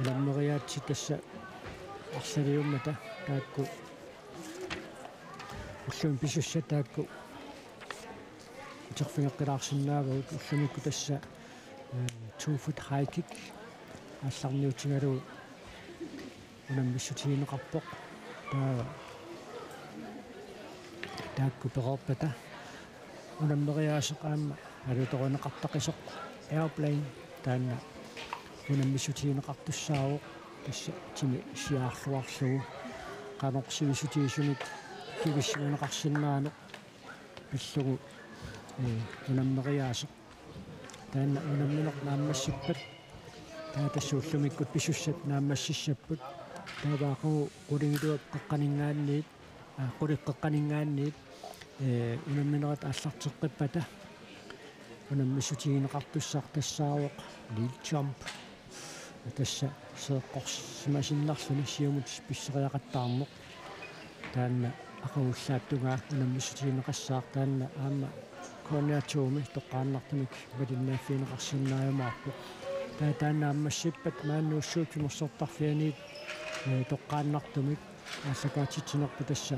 ulammeriaatsi tassa арсалиуммата таакку уллун писусса таакку терфингеққилаарсинаавагут уллумикку тасса 2 foot high kick ассарниутингалу унаммиссутигинеқарпоқ таакку перорпата унаммериаасеқаама алуторунеқартақисоқ airplane таанна унаммиссутигинеқартуссаавоқ тасса тими сиаарлуарлугу канорсивисутигисунит кивиссуунеқарсинаано пиллугу унаммериаасеқ таанна унамминеқ нааммассиппат таатассууллумиккут писуссат нааммассиссаппут тааваақугу qulingituap qeqqaningaanniit quliqqeqqaningaanniit унамминерат ааллартеққиппата унаммиссутигинеқартуссаар тассаавоқ лил jump тасса сеэққорсимасиннарлуни сиумут писсериақаттаарнеқ таанна ақагуллааттунгаа унаммиссутигинеқассаар таанна аама кониатууми тоққааннартумик валиннааффиинеқарсинааюмаарпу таанна аммассиппат мааннууссуут морсортарфианиит тоққааннартумик ааллакаатитсинерпу тасса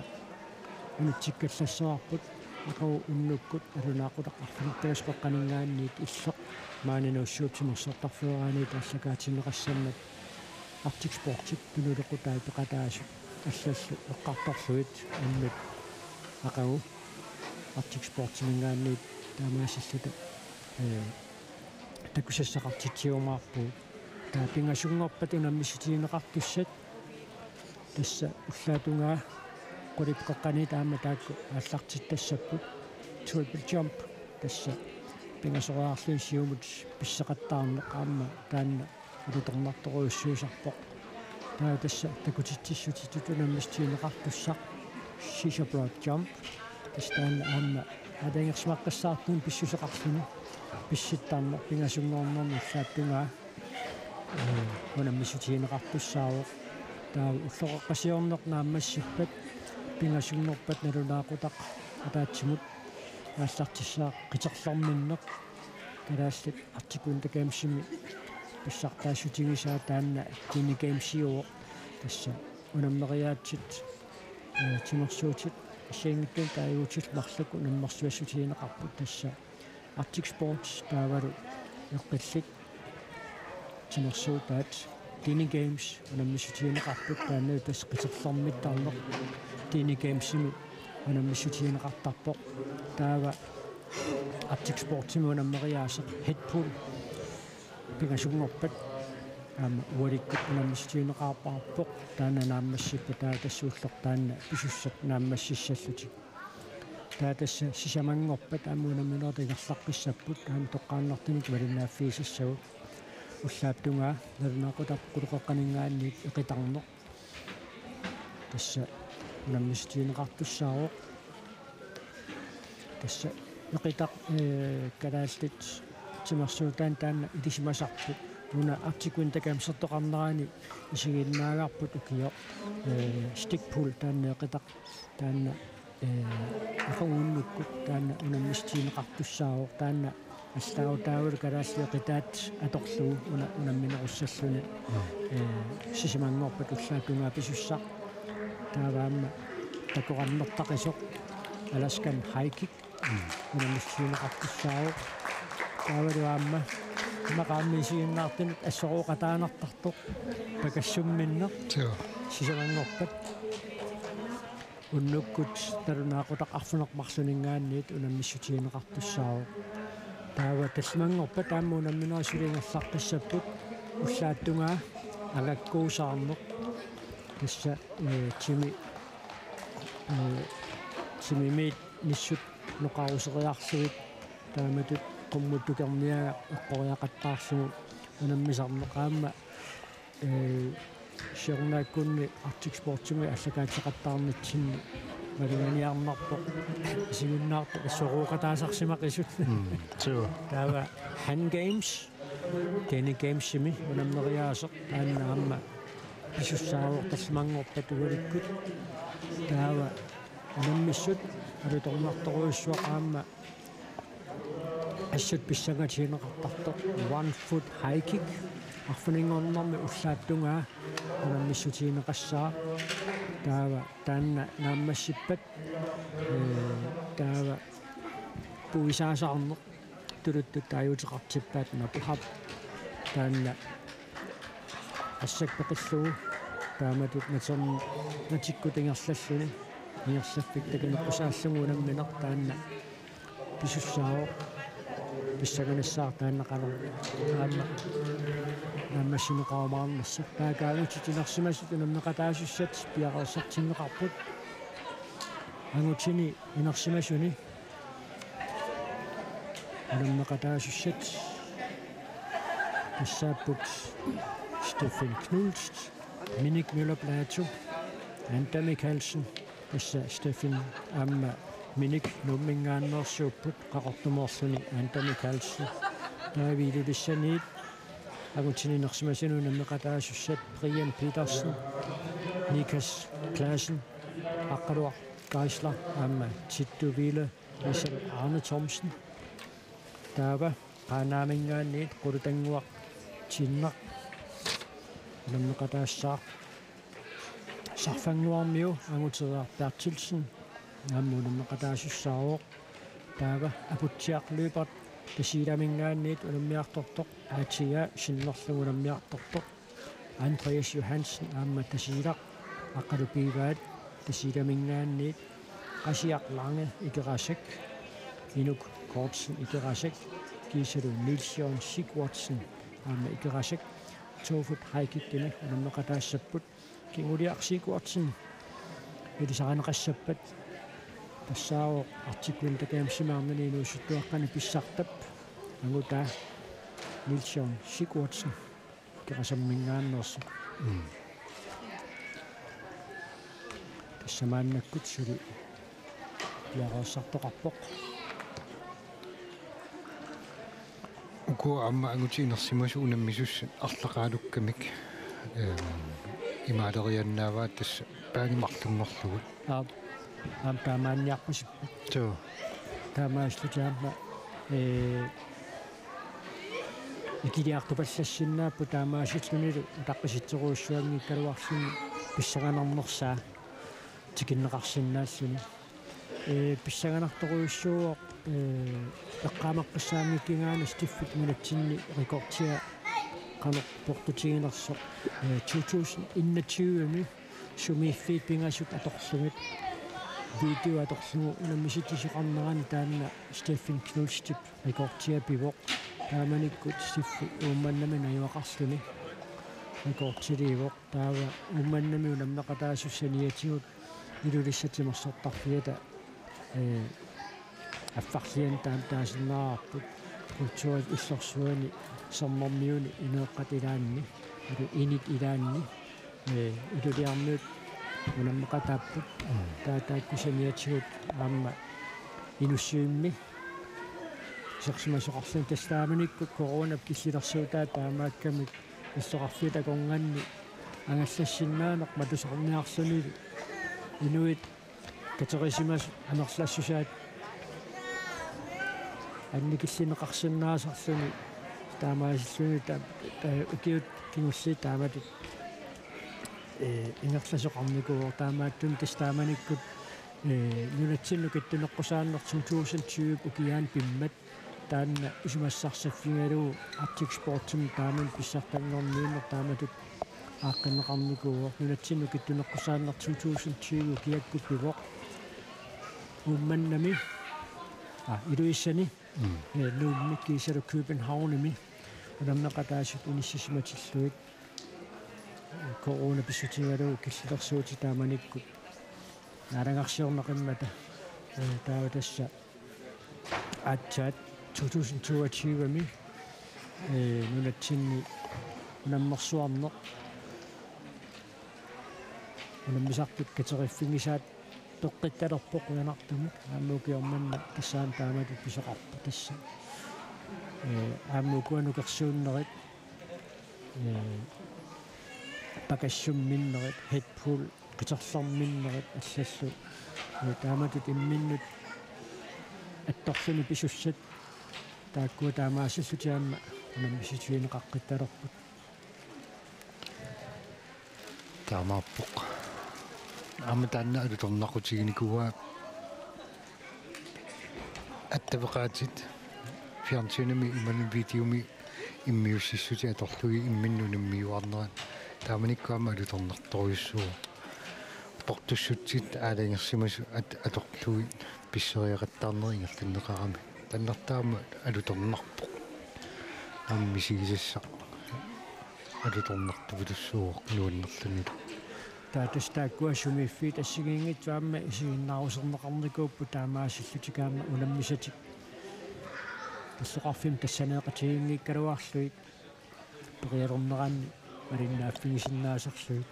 унутсиккаллассаварпут ақау уннуккут алунаақутаққарфинтагасқоққанингаанниит иллеқ маанинууссуутимерсортарфиораанит ааллакаатинеқассаммат Arctic Sportip тулулеқутаа пеқатаасу аллаллу эққарторлуит аммат ақау Arctic Sportингаанниит таамаасиллута такусассақартитсиумаарпу таапингасунгорпат унаммисутигинеқартуссат тасса уллаатунгаа qulipqeqqani taama taakku ааллартиттассаппут triple jump тасса пингасораарлуи сиумут писсеқаттаарнеқ аама таанна улутернарторуйуссуусарпоқ таа тасса такутитсиссутитут унаммистигинеқартуссақ shisha broad jump тастаанна аама адангерсмаққассаартун писсусеқарлуни писситтаарнер пингасунгорнерни уллааттунгаа унаммисутигинеқартуссаавоқ таа уллоқеққасиорнеқ нааммассиппат пингасунгорпат налунаақутақ атаатсимут ааллартиссаа қитерлэрминнеқ калааллит артикун такаамсими писсартаассутигисаа таанна кини геймсиуо тасса унаммериаатсит тимерсуутит исингиттун тааюутил марлаку наммарсуассутигинеқарпут тасса Arctic Sports таавалу эққиллит тимерсуутаат Dini Games унаммисутигинеқарпут таанаа тас қитерлэрмиттаарнеқ Dini Games-ими унаммисутигинеқартарпоқ таава Arctic Sports-ими унаммериаасеқ headpool пигасунгорпат аама уаликкут унаммисутигинеқарпаарпоқ таана нааммассиппа таа тассууллер таана писуссат нааммассиссаллутик таа тасса сисамангорпат аама унамминеэртигерлаққиссаппут аама тоққааннартимик валиннааффиисиссагут уллааптунгаа налунақутаққулуқеққанингаанниит эқитарнеқ тасса унаммисутигинеқартуссаароқ тасса эқитақ калааллит тимерсуутаан таанна илисимасарпут уна артикуин такаамсертоқарнераани исигиннаагаарпут укио стикпул таанна эқитақ таанна ахууннуккут таанна унаммисутигинеқартуссаароқ таанна аллаутаавал калааллиэқитаат аторлугу унамминеруссаллуни сисимангорпат уллаатунгаа писуссаа тааваама такораннертақисоқ аласкан хайкик унаммиссуинеқартуссаавоқ таавалуаама мақааммисигиннаартинут ассорооқатаанартартоқ пакассумминнеқ сисимангорпат уннуккут талунаақутақ арфунеқмарлунингаанниит унаммиссутигинеқартуссаавоқ таава талмангорпа таама унамминерисулингерлаққиссаппут уллааттунгаа агаккуусаарнеқ тасса тимимит ниссут ноқарусериарлугит тааматут qummutukerniaga eqqoriaqattaarsugu unammisarneqaamma сиорнааккунни Arctic Sportsumi аллакаатеқаттаарнатсинни малуганиарнарпо сигуннаарту сорууқатаасарсимақисут таава Han Games Denne Games-сими унамнериаасеқ тааннаамма писуссааворталлимангорпат угаликкут таава унаммиссут алуторнарторуиссуақаамма ассут писсангатиинеқартартоқ one foot high kick арфунингорнарми уллааттунгаа унаммиссутиинеқассаа таава таанна нааммассиппат таава пуисаасаарнеқ тулуттут тааюутеқартиппаат напихап таанна ассакпеқиллугу тааматут натерн натиккутингерллаллуни ниерсаффик такинеққусааллугу унамминеқ таанна писуссаавоқ писсаганассаар тааннақалер аама наммассинеқаумаарнасса таакаагутитинерсимасут унамнеқатаасуссат пиақарсартиннеқарпут ангутини инерсимасуни унамнеқатаасуссат писсааппут Steffen Knudst Minik Møller-Plato Anta Mikkelsen issa Steffen amma Minik nummingaannersuupput qaqortumorluni Anta Mikkelsen taaviilulissaniit agutinersimasinu nammeqataasussat Brian Petersen Nikas Klassen aqqaluar Geisler amma Tittuvile Michel Arne Thomsen taava qaanaamingaanniit qulutanguaq tinneq nammeqataassаа sarfanguarmiu angutereer Bertilsen nammunammeqataasussaaruoq taava aputsiaqluipart tasiilamingaanniit unammiartortoq aatia sinnerlugu unammiartortoq Andreas Johansen aamma tasiilaq aqqalupiivaat tasiilamingaanniit qasiaqlange ikerasek inuk Kortsen ikerasek kiisalu Nils-Jørgen Sigurdsson aamma ikerasek Tofut haikikkini unammeqataassapпут кингулиарсикуартин илисаранеқассаппат тассаао артикуин такаамсимаарнани инуусуттуаққани писсартап ангута Nils-Jørgen Sigurdsson керасаммингааннерсу тассамааннаккут сули яарассартоқарпоқ уку амма ангутинерсимасу унаммисусс арлақаалуккамик имаалерианнааваат тасса паанимарлунгорлугу таамаанниарпасиппа тоо таамааслутаама икилиартупаллассиннааппу таамаасиллунилу таққиситсеруussуангиккалуарсини писсаганарнерсаа тикиннеқарсинааллуни писсаганарторуussуоқ эққаамаққиссаамиккингаана стиффит минатсинни рекордтиа qanor portutiginersoq 2021 sumiffiit pingasut atorlugit video atorlugu unammisitisuqarnerani taanna Steffen Knudstip rekordtia pivoq taamanikkut siffi uummannami najuaqarluni rekordtiliivoq taava uummannami unamneqataasussaniatigut ilulissatimersortarfiata affarlian taamtaasinnaarput kultuurit иллорсуани сормормиуни инеэккат илаанни илу инит илаанни илулиарнуут унаммеқатааппут таатааккусаниатигут аама инуссуимми серсимасоқарлун тастааманикку коронап киллилерсуутаа таамааккамик иссоқарфита конганни ангаллассиннаанеқ матусорниарлунили инуит катерисимас анерлассусаат анникиллинеқарсиннаасарлуни таамаасиллуни укиут кингулли тааматут ингерласоқарникуу таамааттун тастааманиккут нунатсинну киттунеққусааннер 2020 укиаан пиммат таанна усумассарсаффингалуу Arctic Sportsum тааман писсартангорнииннер тааматут ааққинеқарникуу нунатсинну киттунеққусааннер 2020 укиаккут пивоқ умманнами илуиссани нууммиккисалу Københavnimi унамнеқатаасут униссисиматиллуит корона писсутингалуу киллилерсуути тааманиккут нарангарсиорнеқиммата таава тасса атчат 2022-ми нунатсинни унаммерсуарне унаммисартут катериффигисаат тоққитталерпоқ уянартумут ааммукиорманна тассаан таамату писоқарпа тасса ааммукуанукерсууннерит пакассумминнерит хетпул китерлэрминнерит аллаллу тааматут имминнут атторлуни писуссат тааккуа таамаассаллутиаама унаммиситуинеқаққитталерпут таамааппоқ амтаанна алуторнақутигиникуа аттавеқаатит фиарнсинами имани видеоми иммиуссиссути аторлуги имминнунаммиуарнерат тааманиккуама алуторнарторюссуу портуссутсит аалангерсимасу аторлуги писсериақаттаарнери ингерланнеқарами таннартаама алуторнарпоқ аммисигисасса алуторнартупутуссууоқ нууннерланилу таатастааккуа сумиффит ассигиингитсуамма исигиннаарусернеқарникууппу таамаассаллутикаама унаммисатик тассоқарфим тассанеэқатигингиккалуарлуит периалернераанни малиннааффигисиннаасерлуит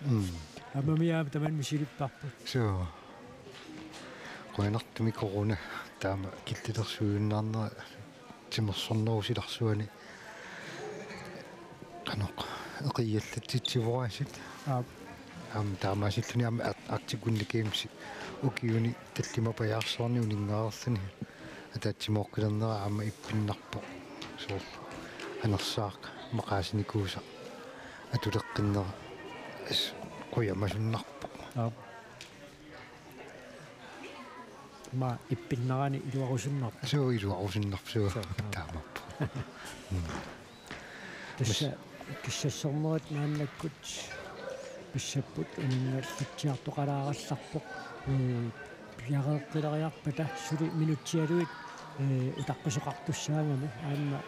амамиаам таман мисилиппарпут соо qoinartumi corona taama killitersuunnаарnera timmersornerusиларсуани qanoq eqiyallatsitsivuarasit таамаасиллуни ама артикунникиимси укиуни таллимапаяарсуарни унингаарерлани атаатсимоққилернера ама иппиннарпо соо анерсаақ мақаасиникууса атулеққиннера ас қуямасуннарпо ма иппиннерани илуарусуннар соо илуарусуннар соо таамаппо тасса киссассорнерат нааннаккут писсаппут иннерлатсиартоқалааралларпоқ пиареэққилериарпата сули минутсиалуит утаққисоқартуссаамами аама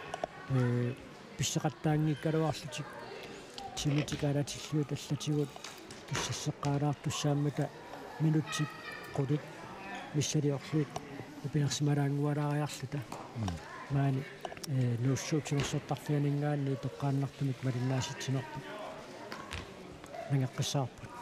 писсеқаттаангиккалуарлутик тимитикалатиллуут аллатигут киссассеққалаартуссааммата минутсик қулут миссалиорлуит упинерсималаангуалаариарлута маани нуссуутсинерсортарфианингаанни тоққааннартумик малиннааситсинерпу нангаққиссаарпут